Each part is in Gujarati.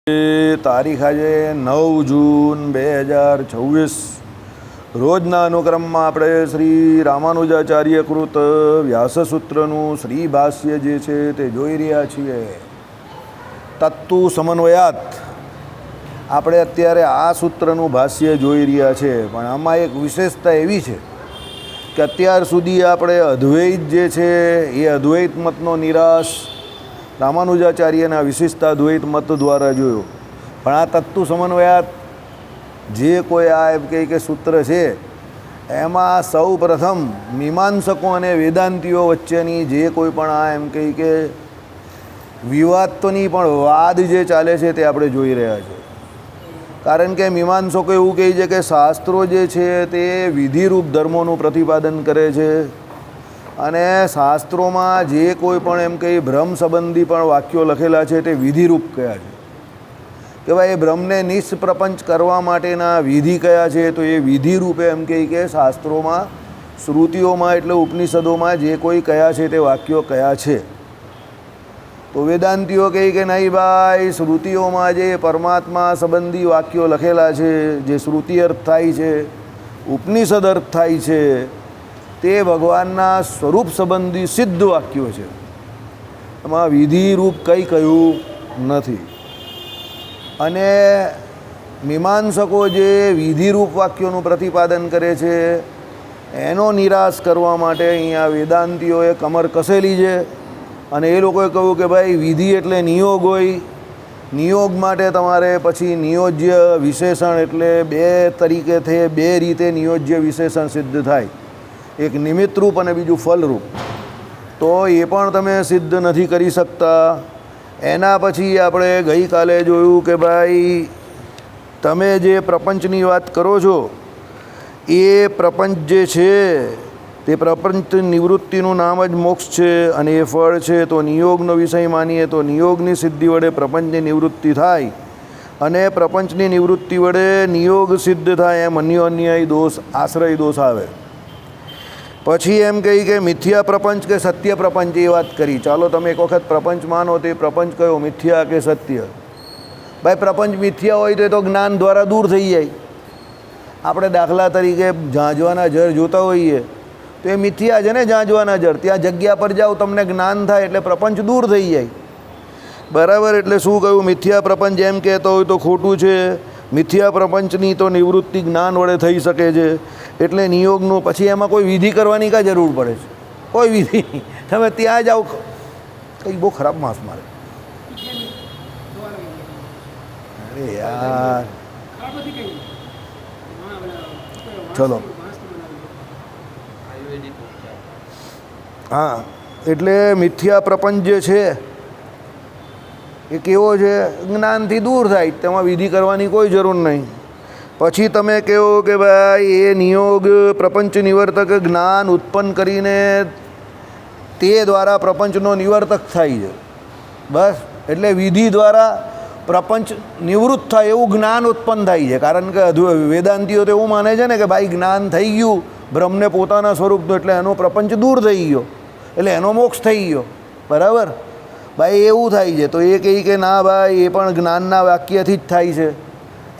તારીખ આજે 9 જૂન 2026 રોજના અનુક્રમમાં આપણે શ્રી રામાનુજાચાર્ય કૃત વ્યાસસૂત્રનું શ્રી ભાષ્ય જે છે તે જોઈ રહ્યા છીએ. તત્તુ સમન્વયાત આપણે અત્યારે આ સૂત્રનું ભાષ્ય જોઈ રહ્યા છે, પણ આમાં એક વિશેષતા એવી છે કે અત્યાર સુધી આપણે અદ્વૈત જે છે એ અદ્વૈત મતનો નિરાશ રામાનુજાચાર્યના વિશિષ્ટાદ્વૈત મત દ્વારા જોયો. પણ આ તત્તુ સમન્વયાત જે કોઈ આ એમ કે સૂત્ર છે એમાં સૌ પ્રથમ મીમાંસકો અને વેદાંતિઓ વચ્ચેની જે કોઈ પણ આ એમ કે વિવાદ તો નહીં પણ વાદ જે ચાલે છે તે આપણે જોઈ રહ્યા છીએ. કારણ કે મીમાંસકો એવું કહે છે કે શાસ્ત્રો જે છે તે વિધિરૂપ ધર્મોનું પ્રતિપાદન કરે છે અને શાસ્ત્રોમાં જે કોઈ પણ એમ કહી ભ્રમ સંબંધી પણ વાક્યો લખેલા છે તે વિધિરૂપ કયા છે કે ભાઈ એ ભ્રમને નિષ્પ્રપંચ કરવા માટેના વિધિ કયા છે, તો એ વિધિરૂપે એમ કહે કે શાસ્ત્રોમાં શ્રુતિઓમાં એટલે ઉપનિષદોમાં જે કોઈ કયા છે તે વાક્યો કયા છે. તો વેદાંતિઓ કહે કે નહીં ભાઈ, શ્રુતિઓમાં જે પરમાત્મા સંબંધી વાક્યો લખેલા છે, જે શ્રુતિ અર્થ થાય છે, ઉપનિષદ અર્થ થાય છે, તે ભગવાનના સ્વરૂપ સંબંધી સિદ્ધ વાક્યો છે. એમાં વિધિરૂપ કંઈ કહ્યું નથી. અને મીમાંસકો જે વિધિરૂપ વાક્યોનું પ્રતિપાદન કરે છે એનો નિરાશ કરવા માટે અહીંયા વેદાંતિઓએ કમર કસેલી છે. અને એ લોકોએ કહ્યું કે ભાઈ વિધિ એટલે નિયોગ હોય, નિયોગ માટે તમારે પછી નિયોજ્ય વિશેષણ એટલે બે તરીકેથી બે રીતે નિયોજ્ય વિશેષણ સિદ્ધ થાય, એક નિમિત્તરૂપ અને બીજું ફલરૂપ. તો એ પણ તમે સિદ્ધ નથી કરી શકતા. એના પછી આપણે ગઈકાલે જોયું કે ભાઈ તમે જે પ્રપંચની વાત કરો છો એ પ્રપંચ જે છે તે પ્રપંચ નિવૃત્તિનું નામ જ મોક્ષ છે અને એ ફળ છે. તો નિયોગનો વિષય માનીએ તો નિયોગની સિદ્ધિ વડે પ્રપંચની નિવૃત્તિ થાય અને પ્રપંચની નિવૃત્તિ વડે નિયોગ સિદ્ધ થાય, એમ અન્યોન્યાય દોષ આશ્રય દોષ આવે. પછી એમ કહી કે મિથ્યા પ્રપંચ કે સત્ય પ્રપંચ એ વાત કરી. ચાલો તમે એક વખત પ્રપંચ માનો, તે પ્રપંચ કયો, મિથ્યા કે સત્ય? ભાઈ પ્રપંચ મિથ્યા હોય તો એ તો જ્ઞાન દ્વારા દૂર થઈ જાય. આપણે દાખલા તરીકે ઝાંઝવાના જળ જોતા હોઈએ તો એ મિથ્યા છે ને, ઝાંઝવાના જળ. ત્યાં જગ્યા પર જાઓ તમને જ્ઞાન થાય એટલે પ્રપંચ દૂર થઈ જાય. બરાબર? એટલે શું કહ્યું? મિથ્યા પ્રપંચ એમ કહેતો હોય તો ખોટું છે. મિથ્યા પ્રપંચની તો નિવૃત્તિ જ્ઞાન વડે થઈ શકે છે. એટલે નિયોગનું પછી એમાં કોઈ વિધિ કરવાની કાં જરૂર પડે છે? કોઈ વિધિ નહીં. તમે ત્યાં જાઓ. કંઈ બહુ ખરાબ માસ મારે. અરે યાર, ચલો. હા, એટલે મિથ્યા પ્રપંચ જે છે એ કેવો છે? જ્ઞાનથી દૂર થાય, તેમાં વિધિ કરવાની કોઈ જરૂર નહીં. પછી તમે કહો કે ભાઈ એ નિયોગ પ્રપંચ નિવર્તક જ્ઞાન ઉત્પન્ન કરીને તે દ્વારા પ્રપંચનો નિવર્તક થાય છે. બસ, એટલે વિધિ દ્વારા પ્રપંચ નિવૃત્ત થાય એવું જ્ઞાન ઉત્પન્ન થાય છે. કારણ કે વેદાંતિઓ તો એવું માને છે ને કે ભાઈ જ્ઞાન થઈ ગયું બ્રહ્મને પોતાના સ્વરૂપનું, એટલે એનો પ્રપંચ દૂર થઈ ગયો, એટલે એનો મોક્ષ થઈ ગયો. બરાબર? ભાઈ એવું થાય છે. તો એ કહે કે ના ભાઈ, એ પણ જ્ઞાનના વાક્યથી જ થાય છે,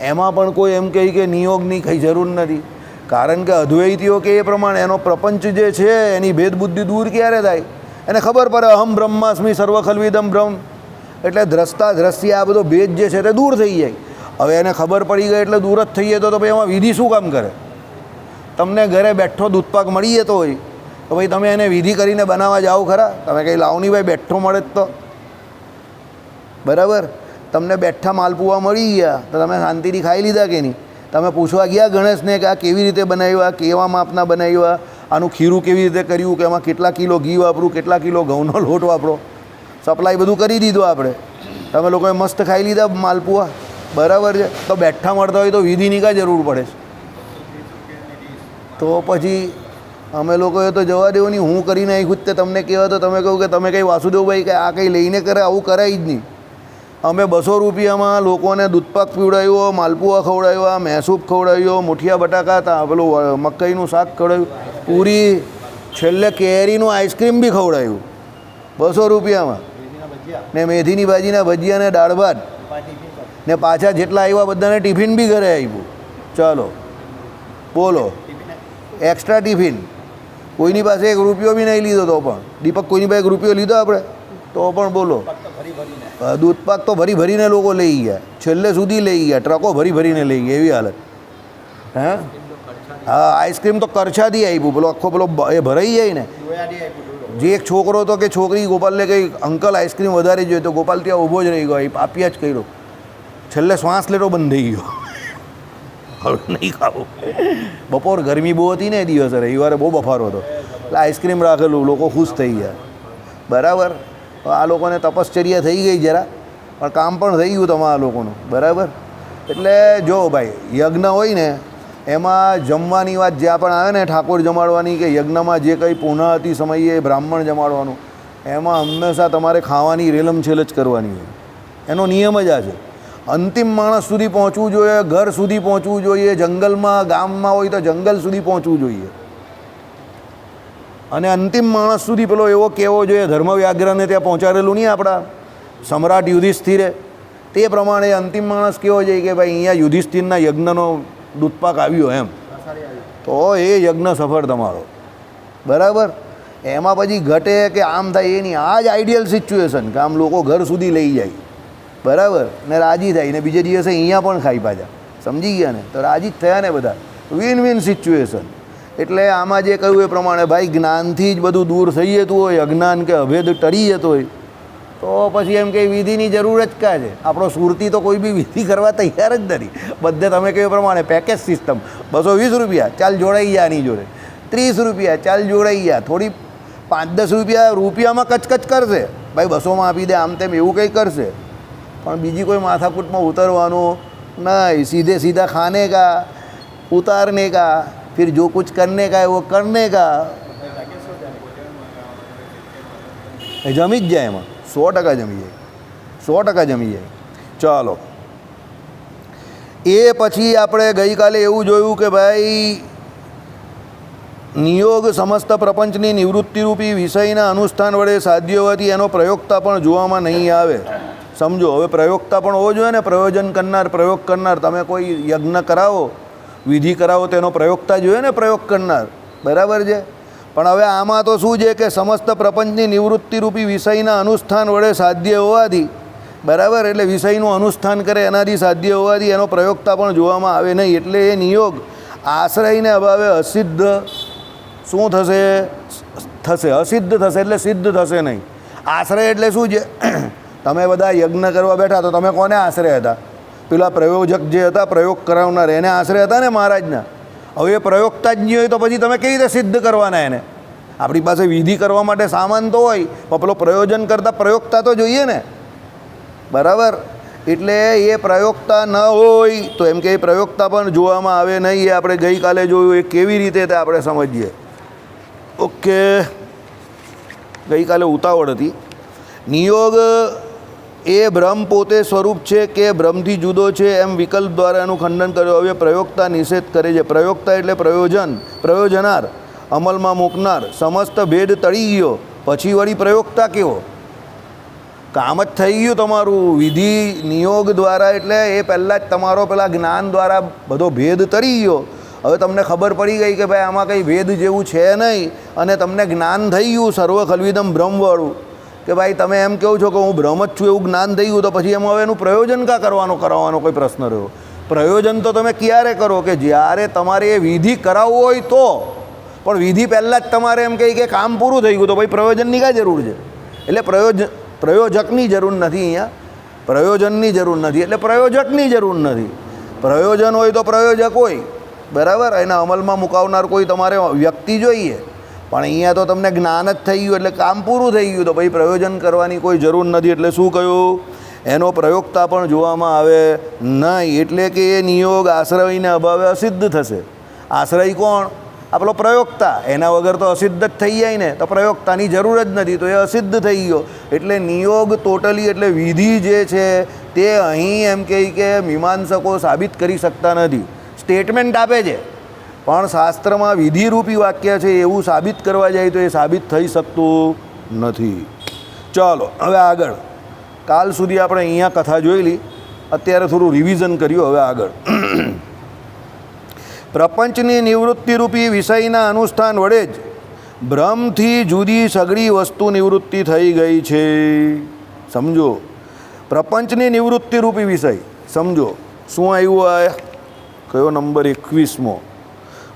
એમાં પણ કોઈ એમ કહે કે નિયોગની કંઈ જરૂર નથી. કારણ કે અદ્વૈતીઓ કે એ પ્રમાણે એનો પ્રપંચ જે છે એની ભેદબુદ્ધિ દૂર ક્યારે થાય? એને ખબર પડે અહમ બ્રહ્માસ્મિ સર્વખલ્વિદમ બ્રહ્મ, એટલે દ્રષ્ટા દ્રષ્ટિ આ બધો ભેદ જે છે તે દૂર થઈ જાય. હવે એને ખબર પડી ગઈ એટલે દૂર જ થઈ જાય. તો ભાઈ એમાં વિધિ શું કામ કરે? તમને ઘરે બેઠો દૂધપાક મળી જતો હોય તો ભાઈ તમે એને વિધિ કરીને બનાવવા જાઓ ખરા? તમે કંઈ લાવ નહીં ભાઈ, બેઠો મળે જ તો. બરાબર? તમને બેઠા માલપુઆ મળી ગયા તો તમે શાંતિથી ખાઈ લીધા કે નહીં? તમે પૂછવા ગયા ગણેશને કે આ કેવી રીતે બનાવ્યા, કેવા માપના બનાવ્યા, આનું ખીરું કેવી રીતે કર્યું, કે એમાં કેટલા કિલો ઘી વાપરું, કેટલા કિલો ઘઉંનો લોટ વાપરો? સપ્લાય બધું કરી દીધું આપણે. તમે લોકોએ મસ્ત ખાઈ લીધા માલપુઆ. બરાબર છે? તો બેઠા મળતા હોય તો વિધિની કાં જરૂર પડે છે? તો પછી અમે લોકોએ તો જવા દેવું નહીં. હું કરીને અહીં ખુદ તમને કહેવા તો તમે કહું કે તમે કંઈ વાસુદેવભાઈ કે આ કંઈ લઈને કરે, આવું કરાય જ નહીં. અમે 200 રૂપિયામાં લોકોને દૂધપાક પીવડાવ્યો, માલપુઆ ખવડાવ્યા, મૈસૂબ ખવડાવ્યો, મુઠિયા બટાકા હતા, પેલું મકાઈનું શાક ખવડાવ્યું, પૂરી, છેલ્લે કેરીનું આઈસ્ક્રીમ બી ખવડાવ્યું 200 રૂપિયામાં. ને મેથીની ભાજીના ભજીયા ને દાળ ભાત ને પાછા જેટલા આવ્યા બધાને ટિફિન બી ઘરે આપ્યું. ચાલો બોલો, એક્સ્ટ્રા ટિફિન. કોઈની પાસે 1 રૂપિયો બી નહીં લીધો તો પણ. દીપક, કોઈની પાસે 1 રૂપિયો લીધો આપણે તો પણ બોલો. દૂધપાક તો ભરી ભરીને લોકો લઈ ગયા, છેલ્લે સુધી લઈ ગયા, ટ્રકો ભરી ભરીને લઈ ગયા, એવી હાલત. હે હા, આઈસ્ક્રીમ તો કરછાથી આપ્યું, પેલો આખો પેલો એ ભરાઈ જાય ને. જે એક છોકરો હતો કે છોકરી ગોપાલને કંઈ અંકલ આઈસ્ક્રીમ વધારે જોઈએ તો ગોપાલ ત્યાં ઊભો જ રહી ગયો, આપ્યા જ કર્યો. છેલ્લે શ્વાસ લેતો બંધ થઈ ગયો, હવે નહીં ખાવું. બપોર ગરમી બહુ હતી ને એ દિવસે, રવિવારે બહુ બફારો હતો એટલે આઈસ્ક્રીમ રાખેલું, લોકો ખુશ થઈ ગયા. બરાબર, આ લોકોને તપશ્ચર્યા થઈ ગઈ જરા, પણ કામ પણ થઈ ગયું તમારા લોકોનું. બરાબર, એટલે જો ભાઈ, યજ્ઞ હોય ને એમાં જમવાની વાત જ્યાં પણ આવે ને, ઠાકોર જમાડવાની કે યજ્ઞમાં જે કંઈ પૂર્ણાહુતિ સમયે બ્રાહ્મણ જમાડવાનું, એમાં હંમેશા તમારે ખાવાની રેલમછેલ જ કરવાની હોય. એનો નિયમ જ આ છે. અંતિમ માણસ સુધી પહોંચવું જોઈએ, ઘર સુધી પહોંચવું જોઈએ, જંગલમાં ગામમાં હોય તો જંગલ સુધી પહોંચવું જોઈએ. અને અંતિમ માણસ સુધી પેલો એવો કહેવો જોઈએ, ધર્મ વ્યાઘ્રને ત્યાં પહોંચાડેલું નહીં આપણા સમ્રાટ યુધિષ્ઠિરે, તે પ્રમાણે અંતિમ માણસ કેવો જોઈએ કે ભાઈ અહીંયા યુધિષ્ઠિરના યજ્ઞનો દૂધપાક આવ્યો એમ, તો એ યજ્ઞ સફળ તમારો. બરાબર, એમાં પછી ઘટે કે આમ થાય એ નહીં. આ જ આઈડિયલ સિચ્યુએશન કે આમ લોકો ઘર સુધી લઈ જાય. બરાબર, ને રાજી થાય, ને બીજે દિવસે અહીંયા પણ ખાઈ પાછા. સમજી ગયા ને, તો રાજી જ થયા ને બધા. Win win situation. એટલે આમાં જે કહ્યું એ પ્રમાણે ભાઈ, જ્ઞાનથી જ બધું દૂર થઈ જતું હોય, અજ્ઞાન કે અભેદ ટળી જતો હોય, તો પછી એમ કે વિધિની જરૂર જ કાં છે. આપણો સુરતી તો કોઈ બી વિધિ કરવા તૈયાર જ નથી. બધે તમે કહ્યું પ્રમાણે પેકેજ સિસ્ટમ, 220 રૂપિયા, ચાલ જોડાઈ ગયા આની જોડે, 30 રૂપિયા, ચાલ જોડાઈ ગયા, થોડી 5-10 રૂપિયામાં કચકચ કરશે, ભાઈ 200માં આપી દે, આમ તેમ એવું કંઈ કરશે, પણ બીજી કોઈ માથાકૂટમાં ઉતરવાનું નહીં. સીધે સીધા ખાને કા, ઉતારને કા, फिर जो कुछ करने का है वो करने का. જમી જ જાય એમાં, 100% જમી જાય, 100% જમી જાય. ચાલો, એ પછી આપણે ગઈકાલે એવું જોયું કે ભાઈ, નિયોગ સમસ્ત પ્રપંચની નિવૃત્તિરૂપી વિષયના અનુષ્ઠાન વડે સાધ્ય હોવાથી એનો પ્રયોગતા પણ જોવામાં નહીં આવે. સમજો, હવે પ્રયોગતા પણ હોવો જોઈએ ને. પ્રયોજન કરનાર, પ્રયોગ કરનાર. તમે કોઈ યજ્ઞ કરાવો, વિધિ કરાવો તો એનો પ્રયોગતા જોઈએ ને, પ્રયોગ કરનાર. બરાબર છે, પણ હવે આમાં તો શું છે કે સમસ્ત પ્રપંચની નિવૃત્તિરૂપી વિષયના અનુષ્ઠાન વડે સાધ્ય હોવાથી, બરાબર, એટલે વિષયનું અનુષ્ઠાન કરે એનાથી સાધ્ય હોવાથી એનો પ્રયોગતા પણ જોવામાં આવે નહીં. એટલે એ નિયોગ આશ્રયને અભાવે અસિદ્ધ શું થશે? અસિદ્ધ થશે, એટલે સિદ્ધ થશે નહીં. આશ્રય એટલે શું છે? તમે બધા યજ્ઞ કરવા બેઠા તો તમે કોને આશ્રય હતા? પેલા પ્રયોજક જે હતા, પ્રયોગ કરાવનાર, એને આશ્રય હતા ને મહારાજના. હવે એ પ્રયોગતા જ નહીં હોય તો પછી તમે કેવી રીતે સિદ્ધ કરવાના એને? આપણી પાસે વિધિ કરવા માટે સામાન તો હોય, પણ પેલો પ્રયોજન કરતાં પ્રયોગતા તો જોઈએ ને. બરાબર, એટલે એ પ્રયોગતા ન હોય તો એમ કે એ પ્રયોગતા પણ જોવામાં આવે નહીં. એ આપણે ગઈકાલે જોયું, એ કેવી રીતે તે આપણે સમજીએ. ઓકે, ગઈકાલે ઉતાવળ હતી. નિયોગ એ બ્રહ્મ પોતે સ્વરૂપ છે કે બ્રહ્મથી જુદો છે એમ વિકલ્પ દ્વારા એનું ખંડન કર્યું. હવે પ્રયોગતા નિષેધ કરે છે. પ્રયોગતા એટલે પ્રયોજન, પ્રયોજનાર, અમલમાં મૂકનાર. સમસ્ત ભેદ તળી ગયો પછી વળી પ્રયોગતા કેવો? કામ જ થઈ ગયું તમારું વિધિ નિયોગ દ્વારા. એટલે એ પહેલાં જ તમારો પેલા જ્ઞાન દ્વારા બધો ભેદ તળી ગયો. હવે તમને ખબર પડી ગઈ કે ભાઈ આમાં કંઈ ભેદ જેવું છે નહીં, અને તમને જ્ઞાન થઈ ગયું સર્વ ખલ્વિદમ બ્રહ્મવાળું, કે ભાઈ તમે એમ કહો છો કે હું બ્રહ્મ જ છું એવું જ્ઞાન થઈ ગયું, તો પછી એમાં હવે એનું પ્રયોજન કાં કરાવવાનો કોઈ પ્રશ્ન રહ્યો? પ્રયોજન તો તમે ક્યારે કરો? કે જ્યારે તમારે એ વિધિ કરાવવું હોય તો. પણ વિધિ પહેલાં જ તમારે એમ કહી કે કામ પૂરું થઈ ગયું, તો ભાઈ પ્રયોજનની કાંઈ જરૂર છે? એટલે પ્રયોજકની જરૂર નથી અહીંયા, પ્રયોજનની જરૂર નથી, એટલે પ્રયોજકની જરૂર નથી. પ્રયોજન હોય તો પ્રયોજક હોય, બરાબર, એના અમલમાં મુકાવનાર કોઈ તમારે વ્યક્તિ જોઈએ. પણ અહીંયા તો તમને જ્ઞાન જ થઈ ગયું, એટલે કામ પૂરું થઈ ગયું, તો ભાઈ પ્રયોજન કરવાની કોઈ જરૂર નથી. એટલે શું કહ્યું? એનો પ્રયોગતા પણ જોવામાં આવે નહીં. એટલે કે એ નિયોગ આશ્રયને અભાવે અસિદ્ધ થશે. આશ્રય કોણ? આપણો પ્રયોગતા. એના વગર તો અસિદ્ધ જ થઈ જાય ને, તો પ્રયોગતાની જરૂર જ નથી, તો એ અસિદ્ધ થઈ ગયો. એટલે નિયોગ ટોટલી, એટલે વિધિ જે છે તે અહીં એમ કહે કે મીમાંસકો સાબિત કરી શકતા નથી. સ્ટેટમેન્ટ આપે છે, પણ શાસ્ત્રમાં વિધિરૂપી વાક્ય છે એવું સાબિત કરવા જાય તો એ સાબિત થઈ શકતું નથી. ચાલો હવે આગળ. કાલ સુધી આપણે અહીંયા કથા જોયેલી, અત્યારે થોડું રિવિઝન કર્યું. હવે આગળ પ્રપંચની નિવૃત્તિરૂપી વિષયના અનુષ્ઠાન વડે જ ભ્રમથી જુદી સઘળી વસ્તુ નિવૃત્તિ થઈ ગઈ છે. સમજો, પ્રપંચની નિવૃત્તિરૂપી વિષય સમજો. શું આવ્યું? આ કયો નંબર? 21મો.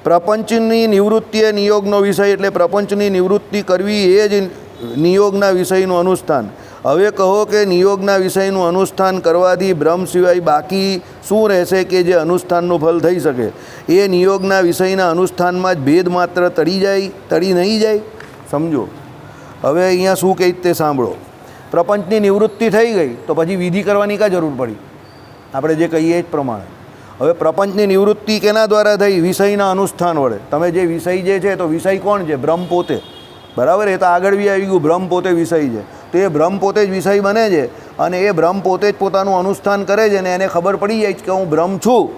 પ્રપંચની નિવૃત્તિ એ નિયોગનો વિષય, એટલે પ્રપંચની નિવૃત્તિ કરવી એ જ નિયોગના વિષયનું અનુષ્ઠાન. હવે કહો કે નિયોગના વિષયનું અનુષ્ઠાન કરવાથી બ્રહ્મ સિવાય બાકી શું રહેશે કે જે અનુષ્ઠાનનું ફલ થઈ શકે? એ નિયોગના વિષયના અનુષ્ઠાનમાં જ ભેદ માત્ર તળી નહીં જાય? સમજો. હવે અહીંયા શું કહે તે સાંભળો. પ્રપંચની નિવૃત્તિ થઈ ગઈ તો પછી વિધિ કરવાની કાં જરૂર પડી? આપણે જે કહીએ જ પ્રમાણે. હવે પ્રપંચની નિવૃત્તિ કેના દ્વારા થઈ? વિષયના અનુષ્ઠાન વડે. તમે જે વિષય જે છે તો વિષય કોણ છે? બ્રહ્મ પોતે. બરાબર? એ તો આગળ બી આવી ગયું, બ્રહ્મ પોતે વિષય છે. તો એ બ્રહ્મ પોતે જ વિષય બને છે અને એ બ્રહ્મ પોતે જ પોતાનું અનુષ્ઠાન કરે છે ને એને ખબર પડી જાય કે હું બ્રહ્મ છું.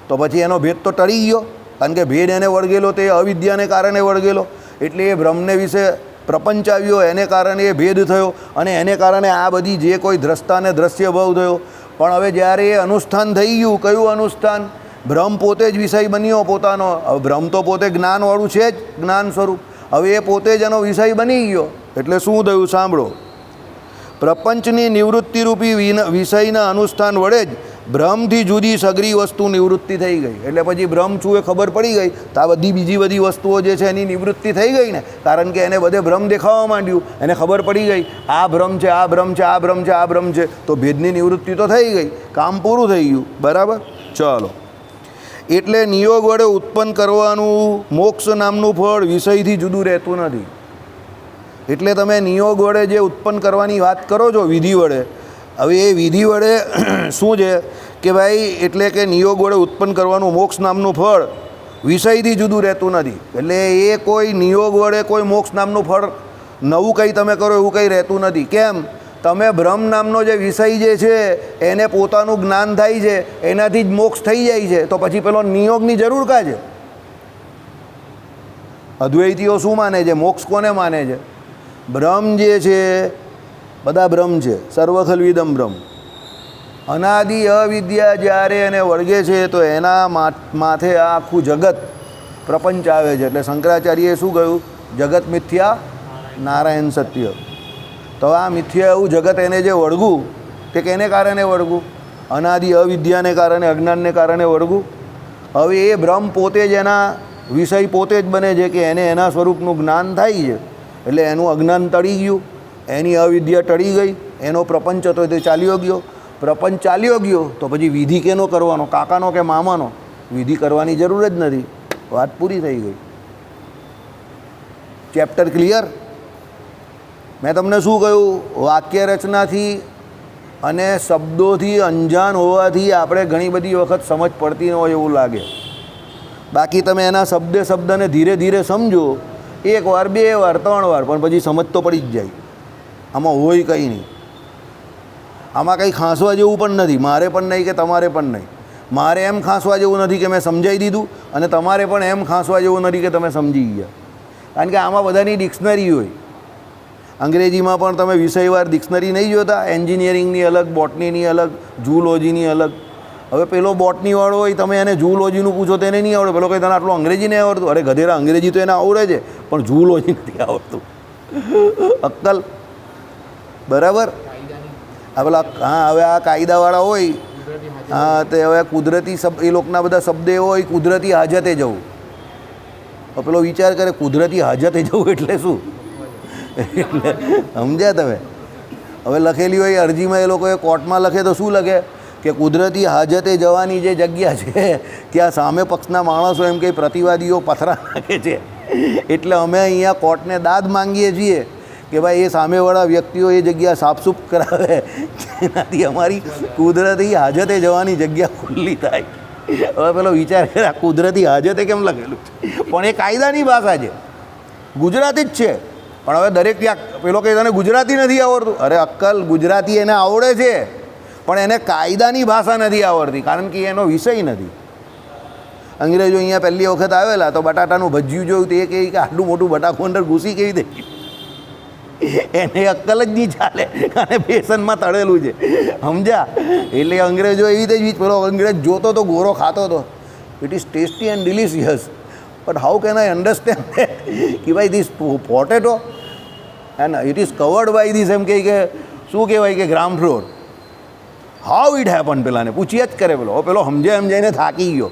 તો પછી એનો ભેદ તો ટળી ગયો, કારણ કે ભેદ એને વળગેલો તે અવિદ્યાને કારણે વળગેલો. એટલે એ બ્રહ્મને વિશે પ્રપંચ આવ્યો, એને કારણે એ ભેદ થયો અને એને કારણે આ બધી જે કોઈ દ્રષ્ટાને દ્રશ્ય ભાવ થયો. પણ હવે જ્યારે એ અનુષ્ઠાન થઈ ગયું, કયું અનુષ્ઠાન? બ્રહ્મ પોતે જ વિષય બન્યો પોતાનો. હવે બ્રહ્મ તો પોતે જ્ઞાનવાળું છે જ, જ્ઞાન સ્વરૂપ. હવે એ પોતે જ એનો વિષય બની ગયો. એટલે શું થયું? સાંભળો. પ્રપંચની નિવૃત્તિરૂપી વિષયના અનુષ્ઠાન વડે જ બ્રહ્મથી જુદી સઘળી વસ્તુ નિવૃત્તિ થઈ ગઈ. એટલે પછી બ્રહ્મ છું એ ખબર પડી ગઈ તો આ બીજી બધી વસ્તુઓ જે છે એની નિવૃત્તિ થઈ ગઈ ને, કારણ કે એને બધે બ્રહ્મ દેખાવા માંડ્યું, એને ખબર પડી ગઈ આ બ્રહ્મ છે, આ બ્રહ્મ છે, આ બ્રહ્મ છે, આ બ્રહ્મ છે. તો ભેદની નિવૃત્તિ તો થઈ ગઈ, કામ પૂરું થઈ ગયું. બરાબર? ચાલો. એટલે નિયોગ વડે ઉત્પન્ન કરવાનું મોક્ષ નામનું ફળ વિષયથી જુદું રહેતું નથી. એટલે તમે નિયોગ વડે જે ઉત્પન્ન કરવાની વાત કરો છો વિધિ વડે, હવે એ વિધિ વડે શું છે કે ભાઈ, એટલે કે નિયોગ વડે ઉત્પન્ન કરવાનું મોક્ષ નામનું ફળ વિષયથી જુદું રહેતું નથી. એટલે એ કોઈ નિયોગ વડે કોઈ મોક્ષ નામનું ફળ નવું કંઈ તમે કરો એવું કંઈ રહેતું નથી. કેમ? તમે બ્રહ્મ નામનો જે વિષય જે છે એને પોતાનું જ્ઞાન થાય છે, એનાથી જ મોક્ષ થઈ જાય છે. તો પછી પેલો નિયોગની જરૂર કાં છે? અદ્વૈતીઓ શું માને છે? મોક્ષ કોને માને છે? બ્રહ્મ જે છે, બધા બ્રહ્મ છે, સર્વખલ્વિદમ બ્રહ્મ. અનાદિ અવિદ્યા જ્યારે એને વળગે છે તો એના માથે આ આખું જગત પ્રપંચ આવે છે. એટલે શંકરાચાર્યએ શું કહ્યું? જગત મિથ્યા, નારાયણ સત્ય. તો આ મિથ્યા એવું જગત એને જે વળગું તે કેને કારણે વળગું? અનાદિ અવિદ્યાને કારણે, અજ્ઞાનને કારણે વળગું. હવે એ બ્રહ્મ પોતે જ એના વિષય પોતે જ બને છે કે એને એના સ્વરૂપનું જ્ઞાન થાય છે. એટલે એનું અજ્ઞાન ટળી ગયું, એની અવિદ્યા ટળી ગઈ, એનો પ્રપંચ હતો તે ચાલ્યો ગયો. પ્રપંચ ચાલ્યો ગયો તો પછી વિધિ કેનો કરવાનો? કાકાનો કે મામાનો? વિધિ કરવાની જરૂર જ નથી. વાત પૂરી થઈ ગઈ. Chapter clear? મેં તમને શું કહ્યું? વાક્ય રચનાથી અને શબ્દોથી અંજાન હોવાથી આપણે ઘણી બધી વખત સમજ પડતી ન હોય એવું લાગે. બાકી તમે એના શબ્દને ધીરે ધીરે સમજો, એક વાર, બે વાર, 3 વાર, પણ પછી સમજ તો પડી જ જાય. આમાં હોય કંઈ નહીં. આમાં કંઈ ખાંસવા જેવું પણ નથી. મારે પણ નહીં કે તમારે પણ નહીં. મારે એમ ખાંસવા જેવું નથી કે મેં સમજાવી દીધું અને તમારે પણ એમ ખાંસવા જેવું નથી કે તમે સમજી ગયા. કારણ કે આમાં બધાની ડિક્શનરી હોય. અંગ્રેજીમાં પણ તમે વિષયવાર ડિક્શનરી નહીં જોતા? એન્જિનિયરિંગની અલગ, બોટનીની અલગ, ઝૂલોજીની અલગ. હવે પેલો બોટનીવાળો હોય, તમે એને ઝૂલોજીનું પૂછો તો એને નહીં આવડે. પેલો કંઈ તને આટલું અંગ્રેજી નહીં આવડતું? અરે ગધેરા, અંગ્રેજી તો એને આવડે છે પણ ઝૂલોજી નથી આવડતું. અક્કલ. બરાબર? આ પેલા હવે આ કાયદાવાળા હોય, હા, તે હવે કુદરતી શબ્દ, એ લોકોના બધા શબ્દ એવો હોય, કુદરતી હાજતે જવું. પેલો વિચાર કરે કુદરતી હાજતે જવું એટલે શું? સમજ્યા તમે? હવે લખેલી હોય અરજીમાં, એ લોકોએ કોર્ટમાં લખે તો શું લખે કે કુદરતી હાજતે જવાની જે જગ્યા છે ત્યાં સામે પક્ષના માણસો એમ કંઈ પ્રતિવાદીઓ પથરા નાખે છે, એટલે અમે અહીંયા કોર્ટને દાદ માંગીએ છીએ કે ભાઈ એ સામેવાળા વ્યક્તિઓ એ જગ્યા સાફસૂફ કરાવે, જેનાથી અમારી કુદરતી હાજતે જવાની જગ્યા ખુલ્લી થાય. હવે પેલો વિચાર કરે આ કુદરતી હાજતે કેમ લખેલું છે? પણ એ કાયદાની ભાષા છે, ગુજરાતી જ છે. પણ હવે દરેક ત્યાં પેલો કંઈ તને ગુજરાતી નથી આવડતું? અરે અક્કલ, ગુજરાતી એને આવડે છે પણ એને કાયદાની ભાષા નથી આવડતી, કારણ કે એનો વિષય નથી. અંગ્રેજો અહીંયા પહેલી વખત આવેલા તો બટાટાનું ભજીયું જોયું તો એ કહે કે આટલું મોટું બટાકું અંદર ઘૂસી કેવી દે? એને અક્કલ જ નહીં ચાલે અને બેસનમાં તળેલું છે, સમજ્યા? એટલે અંગ્રેજો એવી રીતે જ પેલો અંગ્રેજ જોતો તો ગોરો ખાતો હતો. It is tasty and delicious, but how can I understand કે ભાઈ this potato and it is covered by this, એમ કે શું કહેવાય કે gram flour. How it happen પેલાને પૂછ્યા જ કરે. પેલો સમજાઈને થાકી ગયો.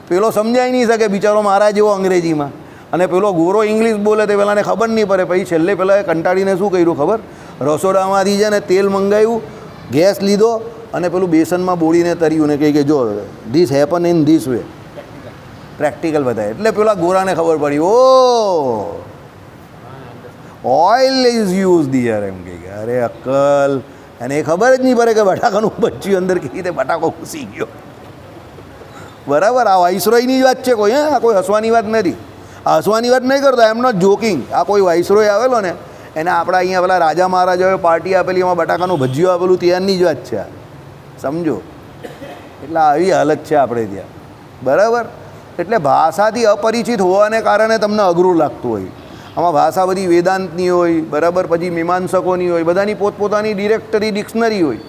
પેલો સમજાઈ નહીં શકે બિચારો મારા જેવો અંગ્રેજીમાં, અને પેલો ગોરો ઇંગ્લિશ બોલે તે પેલાને ખબર નહીં પડે. પછી છેલ્લે પેલા કંટાળીને શું કર્યું ખબર? રસોડામાંથી છે ને તેલ મંગાવ્યું, ગેસ લીધો અને પેલું બેસનમાં બોળીને તર્યું ને કહે કે જો this happen in this way, practical બતાવે. એટલે પેલા ગોરાને ખબર પડી, ઓ ઓઇલ ઇઝ યુઝ ધિયર, એમ કે અરે અક્કલ. અને એ ખબર જ નહીં પડે કે બટાકાનું બચ્યું અંદર કેવી રીતે બટાકો ઘૂસી ગયો. બરાબર, આ વાઇસરોયની જ વાત છે કોઈ, આ કોઈ હસવાની વાત નથી. આ હસવાની વાત નહીં કરતો, એમ નોટ જોકિંગ. આ કોઈ વાઇસરોય આવેલો ને એને આપણા અહીંયા પેલા રાજા મહારાજાઓએ પાર્ટી આપેલી, એમાં બટાકાનું ભજીયું આપેલું, ત્યાંની જ વાત છે, સમજો. એટલે આવી હાલત છે આપણે ત્યાં, બરાબર. એટલે ભાષાથી અપરિચિત હોવાને કારણે તમને અઘરું લાગતું હોય. આમાં ભાષા બધી વેદાંતની હોય, બરાબર, પછી મીમાંસકોની હોય, બધાની પોતપોતાની ડિરેક્ટરી ડિક્શનરી હોય,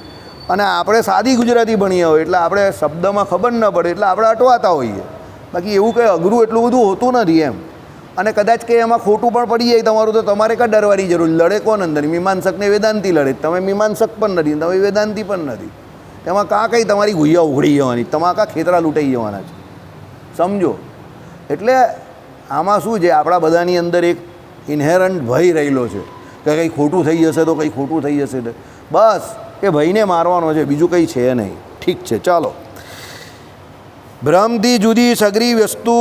અને આપણે સાદી ગુજરાતી ભણ્યા હોય એટલે આપણે શબ્દમાં ખબર ન પડે એટલે આપણે અટવાતા હોઈએ. બાકી એવું કંઈ અઘરું એટલું બધું હોતું નથી એમ. અને કદાચ કે એમાં ખોટું પણ પડી જાય તમારું, તો તમારે કાં ડરવાની જરૂર? લડે કોણ અંદર? મીમાંસકને વેદાંતિ લડે. તમે મીમાંસક પણ નથી, તમે વેદાંતિ પણ નથી. તેમાં કાં કંઈ તમારી ગુయ్યા ઉઘડી જવાની, તમારા કાં ખેતરા લૂંટાઈ જવાના છે, સમજો. એટલે આમાં શું છે, આપણા બધાની અંદર એક ઇન્હેરન્ટ ભય રહેલો છે કે કંઈ ખોટું થઈ જશે તો કંઈ ખોટું થઈ જશે તો બસ એ ભયને મારવાનો છે, બીજું કંઈ છે નહીં. ઠીક છે, ચાલો. ભ્રમથી જુદી સગરી વસ્તુ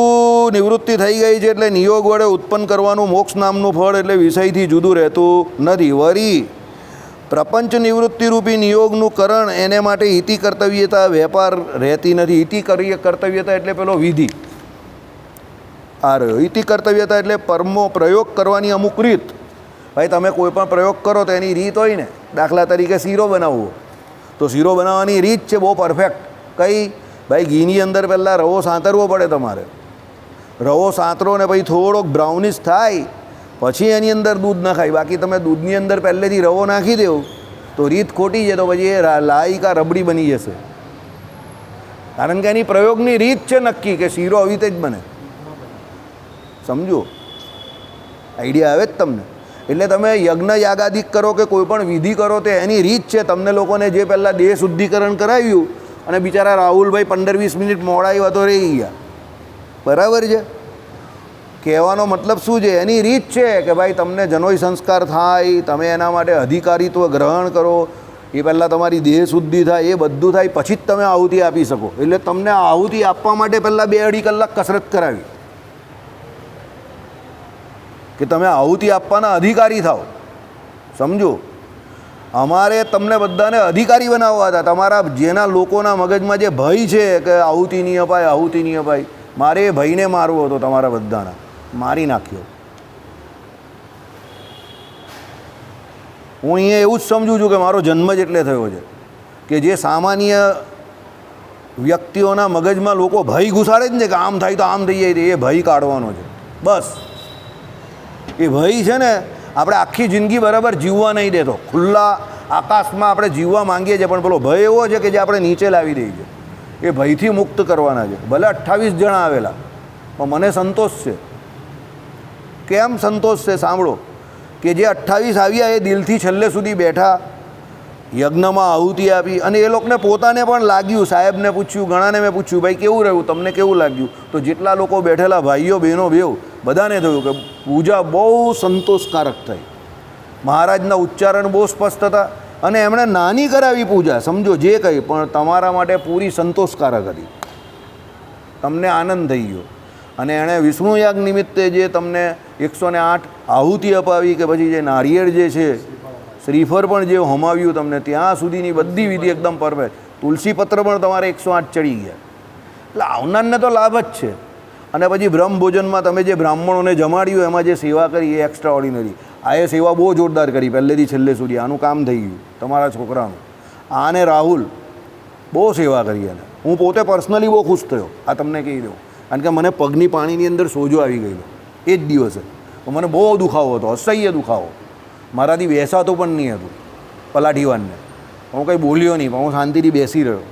નિવૃત્તિ થઈ ગઈ છે એટલે નિયોગ વડે ઉત્પન્ન કરવાનું મોક્ષ નામનું ફળ એટલે વિષયથી જુદું રહેતું નથી. વળી પ્રપંચ નિવૃત્તિરૂપી નિયોગનું કરણ એને માટે હિતિ કર્તવ્યતા વેપાર રહેતી નથી. હિતિ કર્તવ્યતા એટલે પેલો વિધિ આ રહ્યો. હિતિ કર્તવ્યતા એટલે પરમો પ્રયોગ કરવાની અમુક રીત. ભાઈ તમે કોઈ પણ પ્રયોગ કરો તો એની રીત હોય ને. દાખલા તરીકે શીરો બનાવવો, તો શીરો બનાવવાની રીત છે બહુ પરફેક્ટ. કઈ? ભાઈ ઘીની અંદર પહેલાં રવો સાંતરવો પડે તમારે. રવો સાંતરો ને પછી થોડોક બ્રાઉનિશ થાય પછી એની અંદર દૂધ નાખાય. બાકી તમે દૂધની અંદર પહેલેથી રવો નાખી દેવો તો રીત ખોટી છે, તો પછી એ લાઈ કા રબડી બની જશે. કારણ કે એની પ્રયોગની રીત છે નક્કી કે શીરો આવી રીતે જ બને, સમજો. આઈડિયા આવે જ તમને? એટલે તમે યજ્ઞ યાગાદિક કરો કે કોઈ પણ વિધિ કરો તે એની રીત છે. તમને લોકોને જે પહેલાં દેહ શુદ્ધિકરણ કરાવ્યું અને બિચારા રાહુલભાઈ 15-20 મિનિટ મોડા આવ્યા તો રહી ગયા, બરાબર છે. કહેવાનો મતલબ શું છે? એની રીત છે કે ભાઈ તમને જનોઈ સંસ્કાર થાય, તમે એના માટે અધિકારીત્વ ગ્રહણ કરો, એ પહેલાં તમારી દેહ શુદ્ધિ થાય, એ બધું થાય પછી જ તમે આહુતિ આપી શકો. એટલે તમને આહુતિ આપવા માટે પહેલાં 2-2.5 કલાક કસરત કરાવી કે તમે આહુતિ આપવાના અધિકારી થાઓ, સમજો. અમારે તમને બધાને અધિકારી બનાવવા હતા. તમારા જેના લોકોના મગજમાં જે ભય છે કે આહુતિ નહીં અપાય, આહુતિ નહીં અપાય, મારે એ ભયને મારવો હતો. તમારા બધાના મારી નાખ્યો. હું અહીંયા એવું જ સમજું છું કે મારો જન્મ જ એટલે થયો છે કે જે સામાન્ય વ્યક્તિઓના મગજમાં લોકો ભય ઘુસાડે જ ને કે આમ થાય તો આમ થઈ જાય, એ ભય કાઢવાનો છે બસ. એ ભય છે ને આપણે આખી જિંદગી બરાબર જીવવા નહીં દેતો. ખુલ્લા આકાશમાં આપણે જીવવા માંગીએ છીએ પણ પેલો ભય એવો છે કે જે આપણે નીચે લાવી દઈએ છીએ. એ ભયથી મુક્ત કરવાના છે. ભલે 28 જણા આવેલા પણ મને સંતોષ છે. કેમ સંતોષ છે? સાંભળો કે જે 28 આવ્યા એ દિલથી છેલ્લે સુધી બેઠા, યજ્ઞમાં આહુતિ આપી, અને એ લોકોને પોતાને પણ લાગ્યું. સાહેબને પૂછ્યું, ઘણાને મેં પૂછ્યું, ભાઈ કેવું રહ્યું, તમને કેવું લાગ્યું? તો જેટલા લોકો બેઠેલા ભાઈઓ બહેનો બેવ બધાને થયું કે પૂજા બહુ સંતોષકારક થઈ. મહારાજના ઉચ્ચારણ બહુ સ્પષ્ટ હતા અને એમણે નાની કરાવી પૂજા, સમજો જે કંઈ, પણ તમારા માટે પૂરી સંતોષકારક હતી. તમને આનંદ થઈ ગયો. અને એણે વિષ્ણુ યાગ નિમિત્તે જે તમને 108 આહુતિ અપાવી કે પછી જે નારિયેળ જે છે, શ્રીફળ પણ જે હોમાવ્યું તમને, ત્યાં સુધીની બધી વિધિ એકદમ પરફેક્ટ. તુલસીપત્ર પણ તમારે 108 ચડી ગયા. એટલે આવનારને તો લાભ જ છે. અને પછી બ્રહ્મ ભોજનમાં તમે જે બ્રાહ્મણોને જમાડ્યું એમાં જે સેવા કરી એ એક્સ્ટ્રા ઓર્ડિનરી. આ એ સેવા બહુ જોરદાર કરી પહેલેથી છેલ્લે સુધી. આનું કામ થઈ ગયું તમારા છોકરાનું. આને રાહુલ બહુ સેવા કરી એને. હું પોતે પર્સનલી બહુ ખુશ થયો, આ તમને કહી દઉં. કારણ કે મને પગની પાણીની અંદર સોજો આવી ગયેલો એ જ દિવસે. મને બહુ દુખાવો હતો, અસહ્ય દુખાવો. મારાથી બેસાતું પણ નહીં હતું પલાઠીવાનને. હું કંઈ બોલ્યો નહીં, પણ હું શાંતિથી બેસી રહ્યો.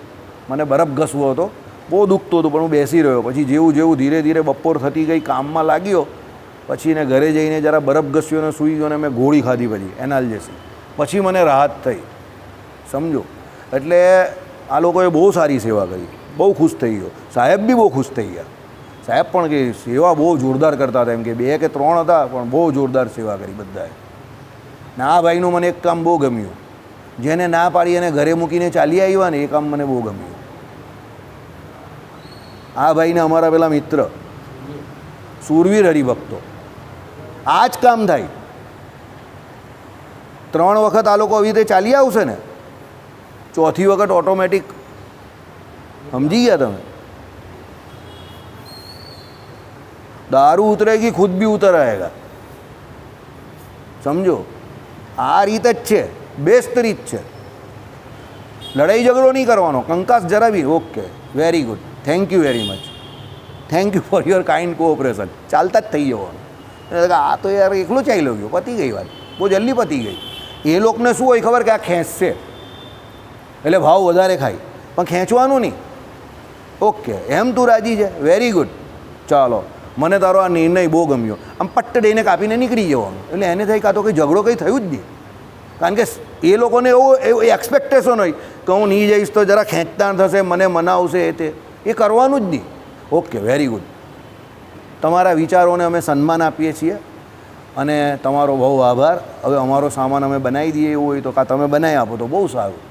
મને બરફ ઘસવો હતો, બહુ દુખતું હતું, પણ હું બેસી રહ્યો. પછી જેવું જેવું ધીરે ધીરે બપોર થતી ગઈ, કામમાં લાગ્યો, પછી એને ઘરે જઈને જરા બરફ ઘસ્યો ને સૂઈ ગયો ને મેં ગોળી ખાધી પછી એનાલ્જેસી. પછી મને રાહત થઈ, સમજો. એટલે આ લોકોએ બહુ સારી સેવા કરી, બહુ ખુશ થઈ ગયો. સાહેબ બી બહુ ખુશ થઈ ગયા. સાહેબ પણ કે સેવા બહુ જોરદાર કરતા હતા, એમ કે 2 કે 3 હતા, પણ બહુ જોરદાર સેવા કરી બધાએ. ને આ ભાઈનું મને એક કામ બહુ ગમ્યું, જેને ના પાડી અને ઘરે મૂકીને ચાલી આવ્યા ને, એ કામ મને બહુ ગમ્યું. આ ભાઈને અમારા પેલા મિત્ર સુરવીર હરિભક્તો, આ જ કામ થાય. 3 વખત આ લોકો આવી રીતે ચાલી આવશે ને, 4થી વખત ઓટોમેટિક, સમજી ગયા તમે? दारू उतरेगी खुद भी उतर आएगा, समझो. આ રીત જ છે, બેસ્ટ રીત છે. લડાઈ ઝઘડો નહીં કરવાનો, કંકાસ જરા બી. Okay, very good, thank you very much, thank you for your kind cooperation. ચાલતા જ થઈ જવાનું. આ તો યાર એકલો ચાલ્યો ગયો, પતી ગઈ વાત, બહુ જલ્દી પતી ગઈ. એ લોકોને શું હોય ખબર, કે આ ખેંચશે એટલે ભાવ વધારે ખાય, પણ ખેંચવાનું નહીં. ઓકે, એમ તું રાજી છે, વેરી ગુડ, ચાલો. મને તારો આ નિર્ણય બહુ ગમ્યો. આમ પટ્ટ દઈને કાપીને નીકળી જવાનું. એટલે એને થઈ કાં તો કંઈ ઝઘડો કંઈ થયું જ નહીં. કારણ કે એ લોકોને એવું એક્સપેક્ટેશન હોય કે હું નહીં જઈશ તો જરા ખેંચતાણ થશે, મને મનાવશે, એ કરવાનું જ નહીં. Okay, very good. તમારા વિચારોને અમે સન્માન આપીએ છીએ અને તમારો બહુ આભાર. હવે અમારો સામાન અમે બનાવી દઈએ એવું હોય તો કાં તમે બનાવી આપો તો બહુ સારું.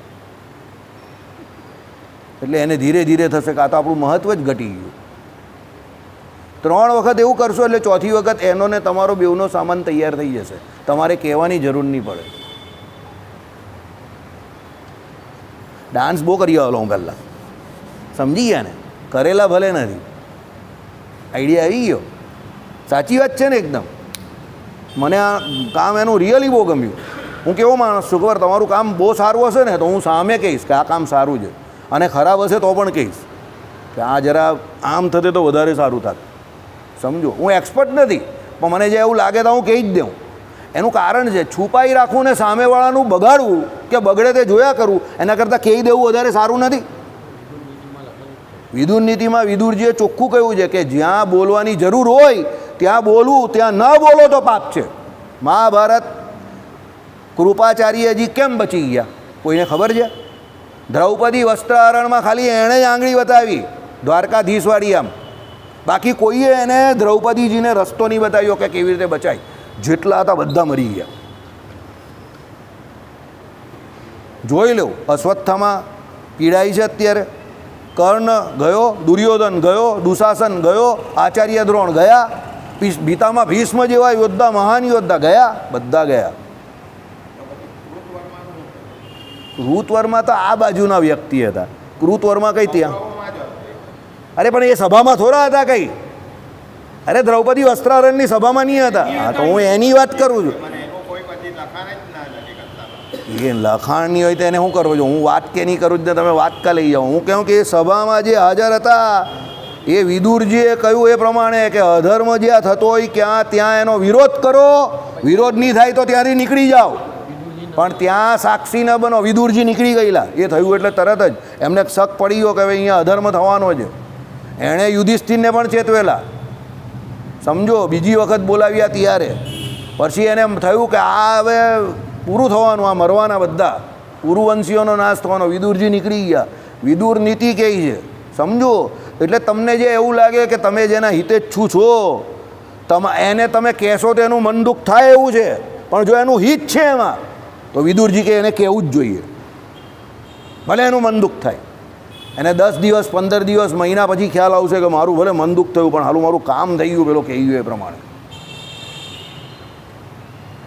એટલે એને ધીરે ધીરે થશે, કાં તો આપણું મહત્ત્વ જ ઘટી ગયું. 3 વખત એવું કરશો એટલે 4થી વખત એનો ને તમારો બેવનો સામાન તૈયાર થઈ જશે. તમારે કહેવાની જરૂર નહીં પડે. ડાન્સ બહુ કરી આવેલો હું પહેલાં, સમજી ગયા ને? કરેલા ભલે નથી, આઈડિયા આવી ગયો. સાચી વાત છે ને એકદમ. મને આ કામ એનું રિયલી બહુ ગમ્યું. હું કેવો માણસ છું ખબર, તમારું કામ બહુ સારું હશે ને તો હું સામે કહીશ કે આ કામ સારું છે, અને ખરાબ હશે તો પણ કહીશ કે આ જરા આમ થતે તો વધારે સારું થાત. સમજો, હું એક્સપર્ટ નથી, પણ મને જે એવું લાગે તો હું કહી જ દઉં. એનું કારણ છે, છુપાઈ રાખવું ને સામેવાળાનું બગાડવું કે બગડે તે જોયા કરવું, એના કરતાં કહી દેવું વધારે સારું નથી. વિદુર નીતિમાં વિદુરજીએ ચોખ્ખું કહ્યું છે કે જ્યાં બોલવાની જરૂર હોય ત્યાં બોલવું, ત્યાં ન બોલો તો પાપ છે. મહાભારત કૃપાચાર્યજી કેમ બચી ગયા કોઈને ખબર છે? દ્રૌપદી વસ્ત્રાહરણમાં ખાલી એણે જ આંગળી બતાવી, દ્વારકાધીશવાળી આમ. બાકી કોઈએ એને દ્રૌપદીજીને રસ્તો નહીં બતાવ્યો કે કેવી રીતે બચાય. જેટલા હતા બધા મરી ગયા. જોઈ લો, અશ્વત્થામાં પીડાય છે અત્યારે. કર્ણ ગયો, દુર્યોધન ગયો, દુશાસન ગયો, આચાર્ય દ્રોણ ગયા, ગીતામાં ભીષ્મ જેવા યોદ્ધા, મહાન યોદ્ધા ગયા, બધા ગયા. કૃતવર્મા તો આ બાજુના વ્યક્તિ હતા. કૃતવર્મા કઈ ત્યાં? અરે પણ એ સભામાં થોડા હતા કઈ. અરે દ્રૌપદી વસ્ત્રાહરણની સભામાં નહીં હતા. હા તો હું એની વાત કરું છું. એ લખાણની હોય તો એને શું કરવું છું? હું વાત કે નહીં કરું જ ને તમે વાત કા લઈ જાઓ. હું કહું કે એ સભામાં જે હાજર હતા એ વિદુરજીએ કહ્યું એ પ્રમાણે કે અધર્મ જ્યાં થતો હોય ત્યાં એનો વિરોધ કરો, વિરોધ નહીં થાય તો ત્યાંથી નીકળી જાઓ. પણ ત્યાં સાક્ષી ન બનો. વિદુરજી નીકળી ગયેલા, એ થયું એટલે તરત જ એમને શક પડી ગયો કે હવે અહીંયા અધર્મ થવાનો છે. એણે યુધિષ્ઠિરને પણ ચેતવેલા, સમજો. બીજી વખત બોલાવ્યા ત્યારે પછી એને થયું કે આ હવે પૂરું થવાનું, આ મરવાના બધા, પુરુવંશીઓનો નાશ થવાનો. વિદુરજી નીકળી ગયા. વિદુર નીતિ કહે છે, સમજો. એટલે તમને જે એવું લાગે કે તમે જેના હિતેચ્છુ છો, એને તમે કહેશો તો એનું મન દુઃખ થાય એવું છે, પણ જો એનું હિત છે એમાં તો વિદુરજી કે એને કહેવું જ જોઈએ, ભલે એનું મન દુઃખ થાય. એને 10 દિવસ 15 દિવસ મહિના પછી ખ્યાલ આવશે કે મારું ભલે મન દુઃખ થયું પણ હાલું મારું કામ થઈ ગયું પેલો કહી ગયું એ પ્રમાણે.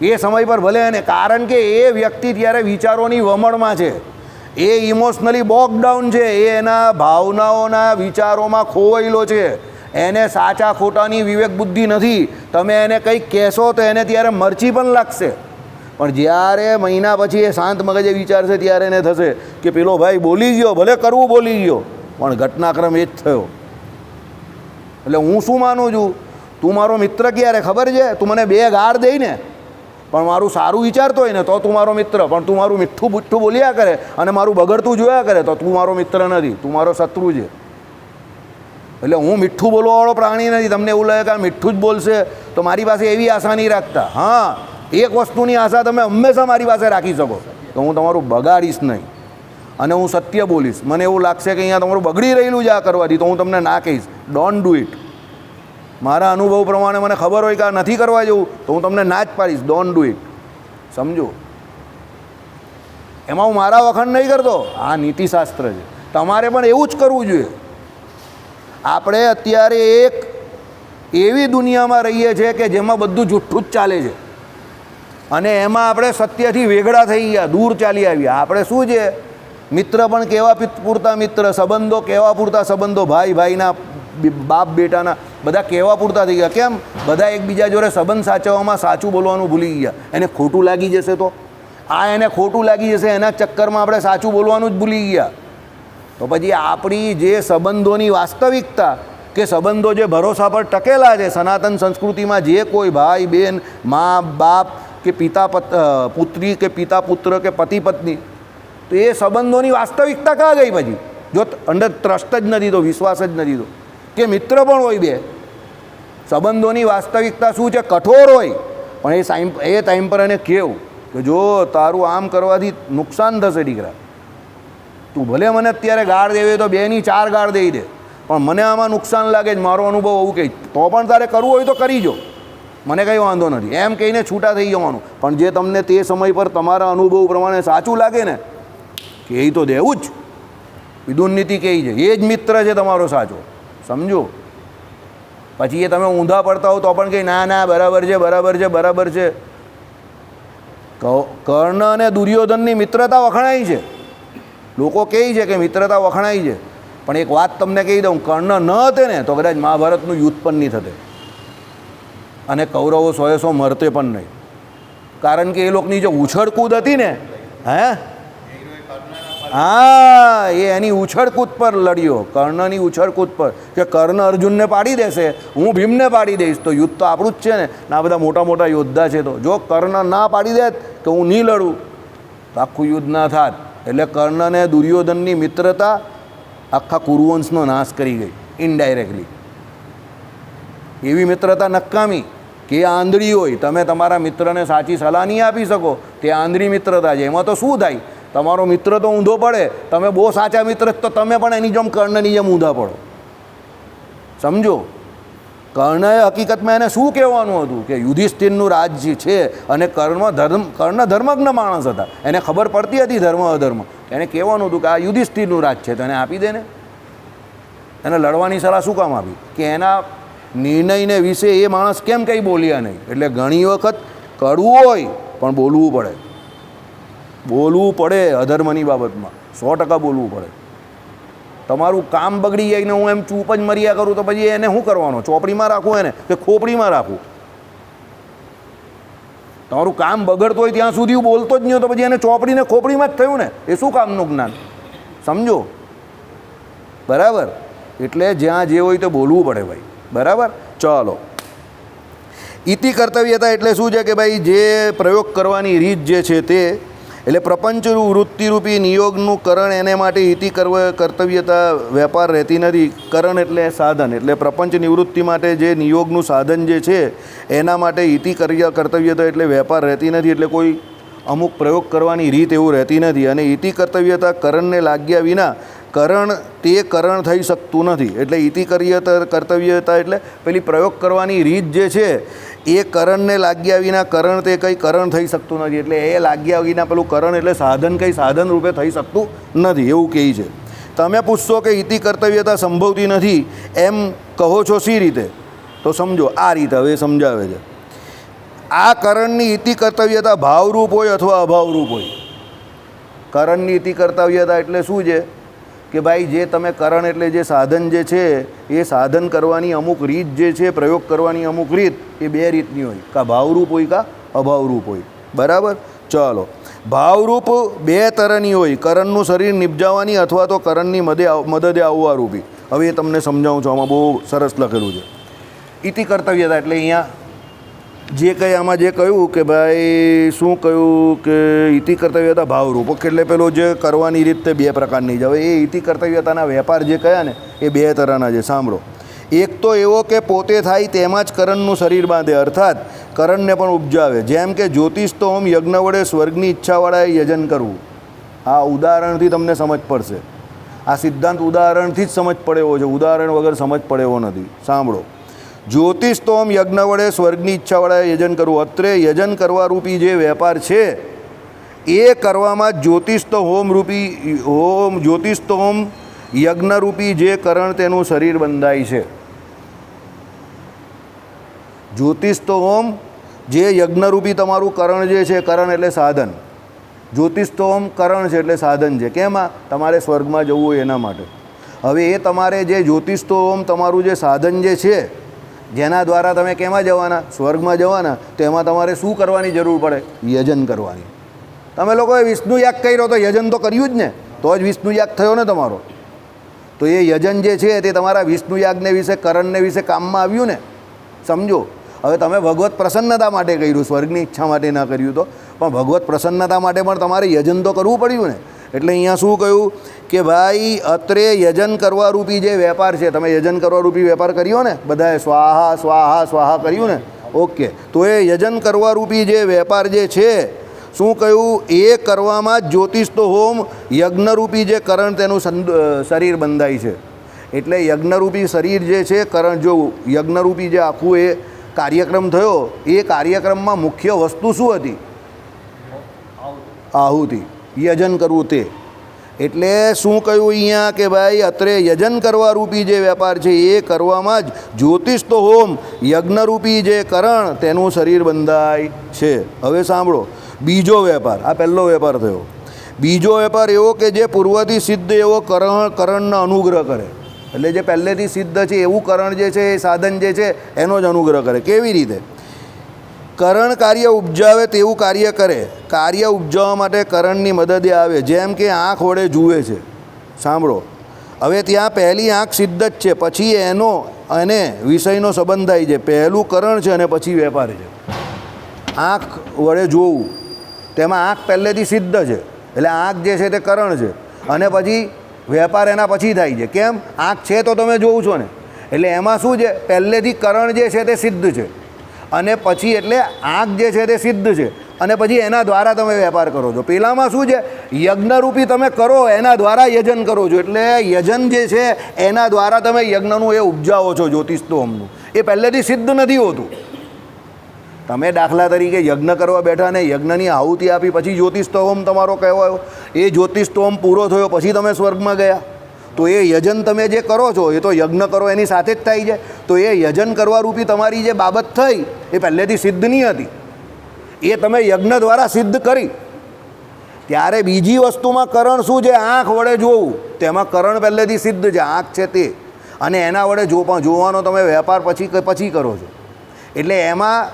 એ સમય પર ભલે એને, કારણ કે એ વ્યક્તિ ત્યારે વિચારોની વમળમાં છે, એ ઇમોશનલી બોક ડાઉન છે, એ એના ભાવનાઓના વિચારોમાં ખોવાયેલો છે. એને સાચા ખોટાની વિવેક બુદ્ધિ નથી. તમે એને કંઈક કહેશો તો એને ત્યારે મરચી પણ લાગશે, પણ જ્યારે મહિના પછી એ શાંત મગજે વિચારશે ત્યારે એને થશે કે પેલો ભાઈ બોલી ગયો, ભલે કરવું બોલી ગયો, પણ ઘટનાક્રમ એ જ થયો. એટલે હું શું માનું છું, તું મારો મિત્ર ક્યારે ખબર છે? તું મને 2 ગાળ દઈ ને પણ મારું સારું વિચારતો હોય ને તો તું મારો મિત્ર, પણ તું મારું મીઠું બુઠ્ઠું બોલ્યા કરે અને મારું બગડતું જોયા કરે તો તું મારો મિત્ર નથી, તું મારો શત્રુ છે. એટલે હું મીઠું બોલવાવાળો પ્રાણી નથી. તમને એવું લાગે કે આ મીઠું જ બોલશે તો મારી પાસે એવી આશા નહીં રાખતા. હા, એક વસ્તુની આશા તમે હંમેશા મારી પાસે રાખી શકો કે હું તમારું બગાડીશ નહીં અને હું સત્ય બોલીશ. મને એવું લાગશે કે અહીંયા તમારું બગડી રહેલું છે આ કરવાથી, તો હું તમને ના કહીશ ડોન્ટ ડુ ઇટ. મારા અનુભવ પ્રમાણે મને ખબર હોય કે આ નથી કરવા જેવું તો હું તમને ના જ પાડીશ ડોન્ટ ડુ ઇટ. સમજો, એમાં હું મારા વખાણ નહીં કરતો. આ નીતિશાસ્ત્ર છે, તમારે પણ એવું જ કરવું જોઈએ. આપણે અત્યારે એક એવી દુનિયામાં રહીએ છીએ કે જેમાં બધું જુઠ્ઠું જ ચાલે છે અને એમાં આપણે સત્યથી વેગળા થઈ ગયા, દૂર ચાલી આવ્યા. આપણે શું છે, મિત્ર પણ કેવા પૂરતા મિત્ર, સંબંધો કેવા પૂરતા સંબંધો, ભાઈ ભાઈના, બાપ બેટાના, બધા કેવા પૂરતા થઈ ગયા. કેમ? બધા એકબીજા જોડે સંબંધ સાચવવામાં સાચું બોલવાનું ભૂલી ગયા. એને ખોટું લાગી જશે તો એને ખોટું લાગી જશે, એના ચક્કરમાં આપણે સાચું બોલવાનું જ ભૂલી ગયા. તો પછી આપણી જે સંબંધોની વાસ્તવિકતા કે સંબંધો જે ભરોસા પર ટકેલા છે, સનાતન સંસ્કૃતિમાં જે કોઈ ભાઈ બહેન, મા બાપ કે પિતા પુત્રી કે પિતા પુત્ર કે પતિ પત્ની, તો એ સંબંધોની વાસ્તવિકતા ક્યાં ગઈ? પછી જો અંદર ટ્રસ્ટ જ નથી તો, વિશ્વાસ જ નથી તો, કે મિત્ર પણ હોય બે, સંબંધોની વાસ્તવિકતા શું છે? કઠોર હોય, પણ એ ટાઈમ પર એને કહેવું કે જો તારું આમ કરવાથી નુકસાન થશે દીકરા, તું ભલે મને અત્યારે ગાળ દેવી તો 2 ની 4 ગાળ દઈ દે, પણ મને આમાં નુકસાન લાગે છે, મારો અનુભવ એવું કહે તો પણ તારે કરવું હોય તો કરી જો, મને કંઈ વાંધો નથી, એમ કહીને છૂટા થઈ જવાનું. પણ જે તમને તે સમય પર તમારા અનુભવ પ્રમાણે સાચું લાગે ને, કે એ તો દેવું જ. વિદુન નીતિ કહે છે એ જ મિત્ર છે તમારો સાચો. સમજો, પછી એ તમે ઊંધા પડતા હો તો પણ કંઈ ના ના બરાબર છે બરાબર છે બરાબર છે. કર્ણ અને દુર્યોધનની મિત્રતા વખણાઈ છે, લોકો કહે છે કે મિત્રતા વખણાઈ છે, પણ એક વાત તમને કહી દઉં, કર્ણ ન હતે ને તો કદાચ મહાભારતનું યુદ્ધ પણ નહીં થતે અને કૌરવો 100 મરતે પણ નહીં. કારણ કે એ લોકોની જે ઉછળકૂદ હતી ને, હા, એ એની ઉછળકૂદ પર લડ્યો, કર્ણની ઉછળકૂદ પર, કે કર્ણ અર્જુનને પાડી દેશે, હું ભીમને પાડી દઈશ, તો યુદ્ધ તો આપણું જ છે ને. આ બધા મોટા મોટા યોદ્ધા છે, તો જો કર્ણ ના પાડી દે કે હું નહીં લડું તો આખું યુદ્ધ ના થાત. એટલે કર્ણ અને દુર્યોધનની મિત્રતા આખા કુરુવંશનો નાશ કરી ગઈ ઇનડાયરેક્ટલી. એવી મિત્રતા નકામી કે આંધળી હોય, તમે તમારા મિત્રને સાચી સલાહ નહીં આપી શકો, તે આંધળી મિત્રતા છે. એમાં તો શું થાય, તમારો મિત્ર તો ઊંધો પડે, તમે બહુ સાચા મિત્ર તો તમે પણ એની જેમ કર્ણની જેમ ઊંધા પડો. સમજો, કર્ણએ હકીકતમાં એને શું કહેવાનું હતું કે યુધિષ્ઠિરનું રાજ્ય છે અને કર્ણ ધર્મજ્ઞ માણસ હતા, એને ખબર પડતી હતી ધર્મ અધર્મ. એને કહેવાનું હતું કે આ યુધિષ્ઠિરનું રાજ છે તો એને આપી દે ને. એને લડવાની સલાહ શું કામ આપી? કે એના નિર્ણયને વિશે એ માણસ કેમ કંઈ બોલ્યા નહીં. એટલે ઘણી વખત કડવું હોય પણ બોલવું પડે, બોલવું પડે અધર્મની બાબતમાં, 100% બોલવું પડે. તમારું કામ બગડી જાય ને હું એમ ચૂપ જ મર્યા કરું તો પછી એને શું કરવાનો? ચોપડીમાં રાખવું એને કે ખોપડીમાં રાખવું? તમારું કામ બગડતું હોય ત્યાં સુધી હું બોલતો જ નહીં હોય તો પછી એને ચોપડીને ખોપડીમાં જ થયું ને, એ શું કામનું જ્ઞાન? સમજો, બરાબર? એટલે જ્યાં જે હોય તો બોલવું પડે ભાઈ, બરાબર? ચાલો, ઇતિ કર્તવ્યતા એટલે શું છે કે ભાઈ જે પ્રયોગ કરવાની રીત જે છે તે, એટલે પ્રપંચ વૃત્તિરૂપી નિયોગનું કરણ, એને માટે ઇતિ કર્તવ્યતા વેપાર રહેતી નથી. કરણ એટલે સાધન, એટલે પ્રપંચ નિવૃત્તિ માટે જે નિયોગનું સાધન જે છે એના માટે ઇતિ કર્તવ્યતા એટલે વેપાર રહેતી નથી. એટલે કોઈ અમુક પ્રયોગ કરવાની રીત એવું રહેતી નથી. અને ઇતિ કર્તવ્યતા કરણને લાગ્યા વિના તે કરણ થઈ શકતું નથી. એટલે ઇતિ કર્તવ્યતા એટલે પેલી પ્રયોગ કરવાની રીત જે છે એ કરણને લાગ્યા વિના કરણ તે કંઈ કરણ થઈ શકતું નથી. એટલે એ લાગ્યા વિના પેલું કરણ એટલે સાધન કંઈ સાધન રૂપે થઈ શકતું નથી, એવું કહે છે. તમે પૂછશો કે ઇતિ કર્તવ્યતા સંભવતી નથી એમ કહો છો શી રીતે? તો સમજો, આ રીતે હવે સમજાવે છે. આ કરણની ઇતિ કર્તવ્યતા ભાવરૂપ હોય અથવા અભાવરૂપ હોય. કરણની ઇતિ કર્તવ્યતા એટલે શું છે કે ભાઈ જે તમે કરણ એટલે જે સાધન જે છે એ સાધન કરવાની અમુક રીત જે છે, પ્રયોગ કરવાની અમુક રીત, એ 2 રીતની હોય, કાં ભાવરૂપ હોય કાં અભાવરૂપ હોય. બરાબર? ચાલો, ભાવરૂપ 2 તરહની હોય, કરણનું શરીર નિપજાવવાની અથવા તો કરણની મદદે આવવા રૂપી. હવે એ તમને સમજાવું છું, આમાં બહુ સરસ લખેલું છે. ઇતિ કર્તવ્યતા એટલે અહીંયા જે કંઈ આમાં જે કહ્યું કે ભાઈ શું કહ્યું કે ઇતિ કર્તવ્યતા ભાવરૂપ એટલે પેલો જે કરવાની રીત તે બે પ્રકારની જ. હવે એ ઇતિ કર્તવ્યતાના વેપાર જે કયા ને એ બે તરહના છે. સાંભળો, એક તો એવો કે પોતે થાય તેમાં જ કરણનું શરીર બાંધે, અર્થાત કરણને પણ ઉપજાવે. જેમ કે જ્યોતિષ તો હોમ યજ્ઞ વડે સ્વર્ગની ઈચ્છાવાળાએ યજન કરવું. આ ઉદાહરણથી તમને સમજ પડશે. આ સિદ્ધાંત ઉદાહરણથી જ સમજ પડે એવો છે, ઉદાહરણ વગર સમજ પડે એવો નથી. સાંભળો, જ્યોતિષ તો હોમ યજ્ઞ વડે સ્વર્ગની ઈચ્છાવાળાએ યજન કરવું. અત્રે યજન કરવા રૂપી જે વેપાર છે એ કરવામાં જ્યોતિષ તો હોમ રૂપી જ્યોતિષ તો હોમ યજ્ઞરૂપી જે કરણ તેનું શરીર બંધાય છે. જ્યોતિષ તો હોમ જે યજ્ઞરૂપી તમારું કરણ જે છે, કરણ એટલે સાધન. જ્યોતિષ તો હોમ કરણ છે એટલે સાધન છે. કેમાં? તમારે સ્વર્ગમાં જવું હોય એના માટે. હવે એ તમારે જે જ્યોતિષ તો હોમ તમારું જે સાધન જે છે જેના દ્વારા તમે કેમાં જવાના? સ્વર્ગમાં જવાના. તો એમાં તમારે શું કરવાની જરૂર પડે? યજન કરવાની. તમે લોકોએ વિષ્ણુ યાગ કર્યો તો યજન તો કર્યું જ ને, તો જ વિષ્ણુ યાગ થયો ને તમારો. તો એ યજન જે છે તે તમારા વિષ્ણુ યાગને વિશે, કરણને વિશે કામમાં આવ્યું ને. સમજો. હવે તમે ભગવત પ્રસન્નતા માટે કર્યું, સ્વર્ગની ઈચ્છા માટે ના કર્યું તો, પણ ભગવત પ્રસન્નતા માટે પણ તમારે યજન તો કરવું પડ્યું ને. એટલે અહીંયા શું કહ્યું કે ભાઈ અત્રે યજન કરવા રૂપી જે વેપાર છે, તમે યજન કરવા રૂપી વેપાર કર્યો ને, બધાએ સ્વાહા સ્વાહા સ્વાહા કર્યું ને, ઓકે. તો એ યજન કરવા રૂપી જે વેપાર જે છે, શું કહ્યું? એ કરવામાં જ જ્યોતિષ તો હોમ યજ્ઞરૂપી જે કરણ તેનું શરીર બંધાય છે. એટલે યજ્ઞરૂપી શરીર જે છે, કરણ, જો યજ્ઞરૂપી જે આખું એ કાર્યક્રમ થયો, એ કાર્યક્રમમાં મુખ્ય વસ્તુ શું હતી? આહુતિ. યજન કરવું તે. એટલે શું કહ્યું અહીંયા કે ભાઈ અત્રે યજન કરવા રૂપી જે વેપાર છે એ કરવામાં જ જ્યોતિષ તો હોમ યજ્ઞરૂપી જે કરણ તેનું શરીર બંધાય છે. હવે સાંભળો, બીજો વેપાર. આ પહેલો વેપાર થયો. બીજો વેપાર એવો કે જે પૂર્વથી સિદ્ધ એવો કરણનો અનુગ્રહ કરે. એટલે જે પહેલેથી સિદ્ધ છે એવું કરણ જે છે, એ સાધન જે છે એનો જ અનુગ્રહ કરે. કેવી રીતે? કરણ કાર્ય ઉપજાવે તેવું કાર્ય કરે. કાર્ય ઉપજાવવા માટે કરણની મદદે આવે. જેમ કે આંખ વડે જુએ છે. સાંભળો, હવે ત્યાં પહેલી આંખ સિદ્ધ જ છે, પછી એનો અને વિષયનો સંબંધ થાય છે. પહેલું કરણ છે અને પછી વેપાર છે. આંખ વડે જોવું, તેમાં આંખ પહેલેથી સિદ્ધ છે, એટલે આંખ જે છે તે કરણ છે, અને પછી વેપાર એના પછી થાય છે. કેમ? આંખ છે તો તમે જોવો છો ને, એટલે એમાં શું છે? પહેલેથી કરણ જે છે તે સિદ્ધ છે, અને પછી એટલે આંખ જે છે તે સિદ્ધ છે, અને પછી એના દ્વારા તમે વેપાર કરો છો. પેલામાં શું છે? યજ્ઞરૂપી તમે કરો, એના દ્વારા યજન કરો છો. એટલે યજન જે છે એના દ્વારા તમે યજ્ઞનું એ ઉપજાવો છો, જ્યોતિષ તો હોમનું. એ પહેલેથી સિદ્ધ નથી હોતું. તમે દાખલા તરીકે યજ્ઞ કરવા બેઠા ને યજ્ઞની આહુતિ આપી, પછી જ્યોતિષ તો હોમ તમારો કહેવાયો, એ જ્યોતિષ તો હોમ પૂરો થયો, પછી તમે સ્વર્ગમાં ગયા. તો એ યજન તમે જે કરો છો એ તો યજ્ઞ કરો એની સાથે જ થાય છે. તો એ યજન કરવા રૂપી તમારી જે બાબત થઈ એ પહેલેથી સિદ્ધ નહીં હતી, એ તમે યજ્ઞ દ્વારા સિદ્ધ કરી. ત્યારે બીજી વસ્તુમાં કરણ શું છે? આંખ વડે જોવું. તેમાં કરણ પહેલેથી સિદ્ધ છે, આંખ છે તે, અને એના વડે જોવાનો તમે વેપાર પછી કરો છો. એટલે એમાં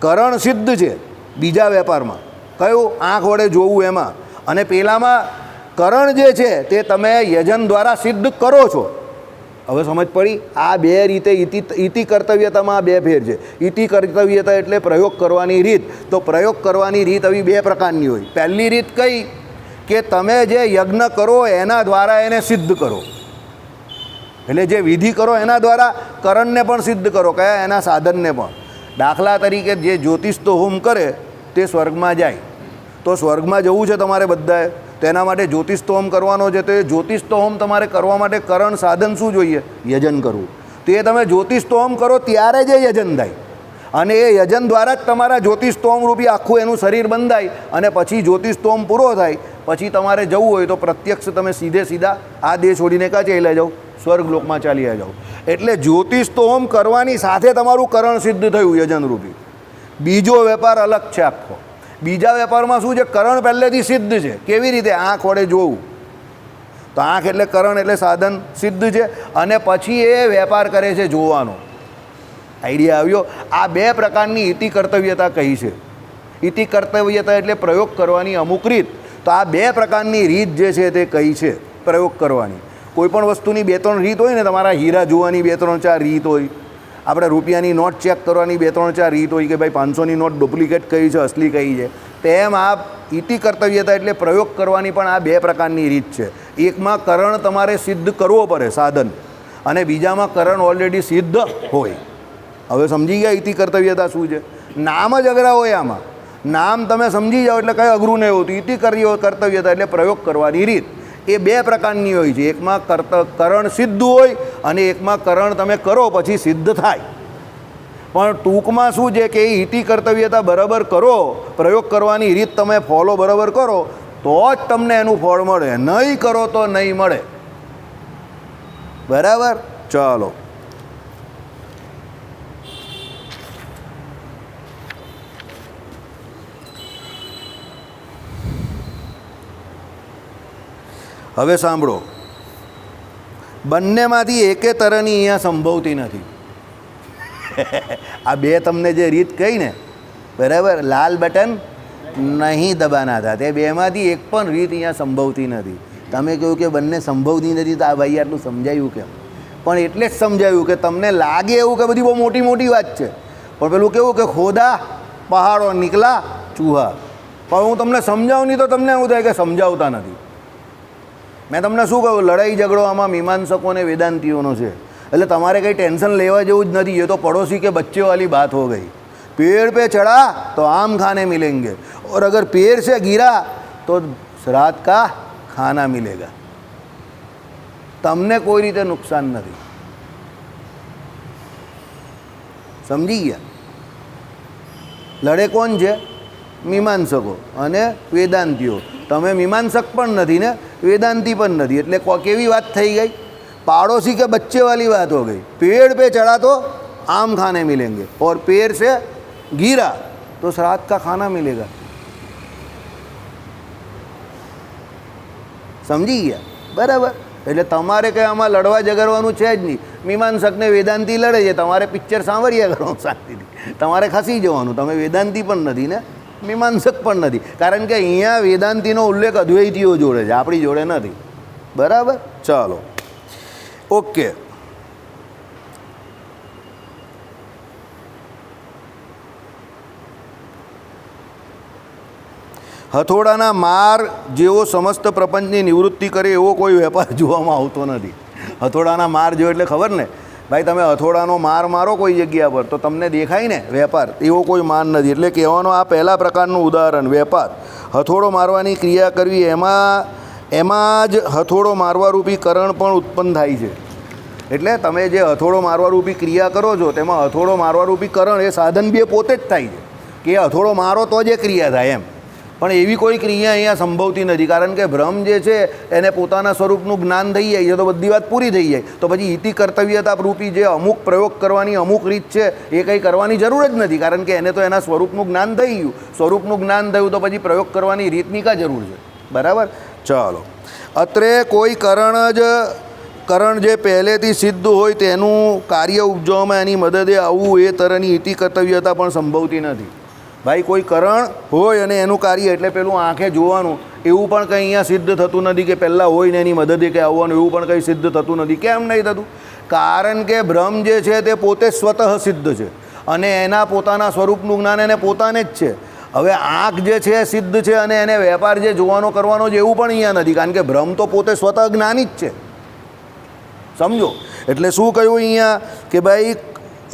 કરણ સિદ્ધ છે બીજા વેપારમાં. કયું? આંખ વડે જોવું એમાં. અને પેલામાં કરણ જે છે તે તમે યજન દ્વારા સિદ્ધ કરો છો. હવે સમજ પડી? આ બે રીતે ઇતિ કર્તવ્યતામાં બે ફેર છે. ઇતિ કર્તવ્યતા એટલે પ્રયોગ કરવાની રીત. તો પ્રયોગ કરવાની રીત આવી બે પ્રકારની હોય. પહેલી રીત કઈ? કે તમે જે યજ્ઞ કરો એના દ્વારા એને સિદ્ધ કરો. એટલે જે વિધિ કરો એના દ્વારા કરણને પણ સિદ્ધ કરો. કયા? એના સાધનને પણ. દાખલા તરીકે જે જ્યોતિષ તો હોમ કરે તે સ્વર્ગમાં જાય. તો સ્વર્ગમાં જવું છે તમારે બધાએ, તેના માટે જ્યોતિષ તો હોમ કરવાનો છે. તો એ જ્યોતિષ તો હોમ તમારે કરવા માટે કરણ સાધન શું જોઈએ? યજન કરવું. તો એ તમે જ્યોતિષ તો હોમ કરો ત્યારે જ એ યજન થાય, અને એ યજન દ્વારા જ તમારા જ્યોતિષ તો હોમ રૂપી આખું એનું શરીર બંધાય, અને પછી જ્યોતિષ તો હોમ પૂરો થાય પછી તમારે જવું હોય તો પ્રત્યક્ષ તમે સીધા આ દેહ છોડીને કાં ચાલ્યા જાઓ? સ્વર્ગલોકમાં ચાલ્યા જાઓ. એટલે જ્યોતિષ તો હોમ કરવાની સાથે તમારું કરણ સિદ્ધ થયું યજનરૂપી. બીજો વેપાર અલગ છે આખો. બીજા વેપારમાં શું છે? કરણ પહેલેથી સિદ્ધ છે. કેવી રીતે? આંખ વડે જોવું. તો આંખ એટલે કરણ એટલે સાધન સિદ્ધ છે, અને પછી એ વેપાર કરે છે જોવાનો. આઈડિયા આવ્યો? આ બે પ્રકારની ઇતિ કર્તવ્યતા કહી છે. ઇતિ કર્તવ્યતા એટલે પ્રયોગ કરવાની અમુક રીત. તો આ બે પ્રકારની રીત જે છે તે કહી છે પ્રયોગ કરવાની. કોઈ પણ વસ્તુની બે ત્રણ રીત હોય ને, તમારા હીરા જોવાની બે ત્રણ ચાર રીત હોય, આપણે રૂપિયાની નોટ ચેક કરવાની 2-3-4 રીત હોય કે ભાઈ 500ની નોટ ડુપ્લિકેટ કઈ છે અસલી કઈ છે, તેમ આ ઇતિ કર્તવ્યતા એટલે પ્રયોગ કરવાની પણ આ 2 પ્રકારની રીત છે. એકમાં કરણ તમારે સિદ્ધ કરવો પડે સાધન, અને બીજામાં કરણ ઓલરેડી સિદ્ધ હોય. હવે સમજી ગયા ઇતિ કર્તવ્યતા શું છે? નામ જ અઘરા હોય. આમાં નામ તમે સમજી જાઓ એટલે કંઈ અઘરું નહીં હોતું. ઇતિ કર્તવ્યતા એટલે પ્રયોગ કરવાની રીત એ 2 પ્રકારની હોય છે. એકમાં કરણ સિદ્ધ હોય અને એકમાં કરણ તમે કરો પછી સિદ્ધ થાય. પણ ટૂંકમાં શું છે કે ઇતિ કર્તવ્યતા બરાબર કરો, પ્રયોગ કરવાની રીત તમે ફોલો બરાબર કરો તો જ તમને એનું ફળ મળે, નહીં કરો તો નહીં મળે. બરાબર? ચાલો, હવે સાંભળો. બંનેમાંથી એકે તરહની અહીંયા સંભવતી નથી. આ 2 તમને જે રીત કહી ને, બરાબર, લાલ બટન નહીં દબાના હતા, તે 2માંથી એક પણ રીત અહીંયા સંભવતી નથી. તમે કહ્યું કે બંને સંભવતી નથી, તો આ ભાઈ આટલું સમજાયું કેમ? પણ એટલે જ સમજાવ્યું કે તમને લાગે એવું કે બધી બહુ મોટી મોટી વાત છે, પણ પેલું કેવું કે ખોદા પહાડો નીકળા ચૂહા. પણ હું તમને સમજાવું નહીં તો તમને એવું થાય કે સમજાવતા નથી. મેં તમને શું કહ્યું? લડાઈ ઝઘડો આમાં મીમાંસકો અને વેદાંતિઓનો છે, એટલે તમારે કંઈ ટેન્શન લેવા જેવું જ નથી. એ તો પડોશી કે બચ્ચે વાલી बात हो गई. पेड़ पे चढ़ा तो आम खाने मिलेंगे, और अगर पेड़ से गिरा तो रात का खाना मिलेगा. તમને કોઈ રીતે નુકસાન નથી. સમજી ગયા? લડે કોણ છે? મીમાંસકો અને વેદાંતિઓ. તમે મીમાંસક પણ નથી ને વેદાંતિ પણ નથી, એટલે કેવી વાત થઈ ગઈ? પાડોશી के बच्चे वाली बात हो गई. पेड़ पे चढ़ा तो आम खाने मिलेंगे और पेड़ से गिरा तो रात का खाना मिलेगा. સમજી ગયા? બરાબર. એટલે તમારે કંઈ આમાં લડવા ઝઘડવાનું છે જ નહીં. મીમાંસક ને વેદાંતિ લડે છે, તમારે પિક્ચર સાંભળ્યા કરવાનું શાંતિથી. તમારે ખસી જવાનું. તમે વેદાંતિ પણ નથી ને મીમાંસક પણ નથી, કારણ કે અહીંયા વેદાંતિનો ઉલ્લેખ અદ્વૈતીઓ જોડે છે, આપણી જોડે નથી. બરાબર? ચાલો, ઓકે. હથોડાના માર જેવો સમસ્ત પ્રપંચની નિવૃત્તિ કરે એવો કોઈ વેપાર જોવામાં આવતો નથી. હથોડાના માર જેવો એટલે ખબર ને ભાઈ, તમે હથોડાનો માર મારો કોઈ જગ્યા પર તો તમને દેખાય ને વેપાર, એવો કોઈ માર નથી. એટલે કહેવાનો આ પહેલા પ્રકારનું ઉદાહરણ વેપાર. હથોડો મારવાની ક્રિયા કરવી, એમાં જ હથોડો મારવા રૂપી કરણ પણ ઉત્પન્ન થાય છે. એટલે તમે જે હથોડો મારવા રૂપી ક્રિયા કરો છો તેમાં હથોડો મારવા રૂપી કરણ એ સાધન બી પોતે જ થાય છે કે હથોડો મારો તો જ ક્રિયા થાય એમ. પણ એવી કોઈ ક્રિયા અહીંયા સંભવતી નથી, કારણ કે ભ્રમ જે છે એને પોતાના સ્વરૂપનું જ્ઞાન થઈ જાય છે તો બધી વાત પૂરી થઈ જાય. તો પછી ઇતિ કર્તવ્યતા રૂપી જે અમુક પ્રયોગ કરવાની અમુક રીત છે એ કંઈ કરવાની જરૂર જ નથી, કારણ કે એને તો એના સ્વરૂપનું જ્ઞાન થઈ ગયું. સ્વરૂપનું જ્ઞાન થયું તો પછી પ્રયોગ કરવાની રીતની કાં જરૂર છે? બરાબર? ચાલો, અત્રે કોઈ કરણ જે પહેલેથી સિદ્ધ હોય તેનું કાર્ય ઉપજવામાં એની મદદે આવવું એ તરહની ઇતિ કર્તવ્યતા પણ સંભવતી નથી. ભાઈ, કોઈ કરણ હોય અને એનું કાર્ય એટલે પેલું આંખે જોવાનું એવું પણ કંઈ અહીંયા સિદ્ધ થતું નથી કે પહેલાં હોય ને એની મદદે કે આવવાનું એવું પણ કંઈ સિદ્ધ થતું નથી. કેમ નહીં થતું? કારણ કે બ્રહ્મ જે છે તે પોતે સ્વતઃ સિદ્ધ છે અને એના પોતાના સ્વરૂપનું જ્ઞાન એને પોતાને જ છે. હવે આંખ જે છે સિદ્ધ છે અને એને વેપાર જે જોવાનો કરવાનો છે એવું પણ અહીંયા નથી, કારણ કે બ્રહ્મ તો પોતે સ્વતઃ જ્ઞાની જ છે. સમજો? એટલે શું કહ્યું અહીંયા કે ભાઈ,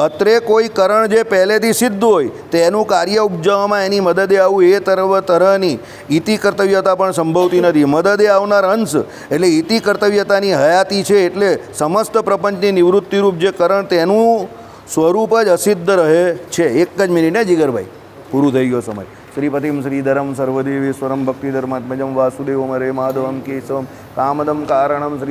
અત્રે કોઈ કરણ જે પહેલેથી સિદ્ધ હોય તેનું કાર્ય ઉપજાવવામાં એની મદદે આવવું એ તરહની ઇતિ કર્તવ્યતા પણ સંભવતી નથી. મદદે આવનાર અંશ એટલે ઇતિ કર્તવ્યતાની હયાતી છે, એટલે સમસ્ત પ્રપંચની નિવૃત્તિરૂપ જે કરણ તેનું સ્વરૂપ જ અસિદ્ધ રહે છે. એક જ મિનિટ ને જીગરભાઈ, પૂરું થઈ ગયો સમય. શ્રીપતિમ શ્રીધરમ સર્વદેવેશ્વરમ ભક્તિધર્માત્મજમ વાસુદેવમ હરે માધવમ કેશવમ કામદમ કારણમ શ્રી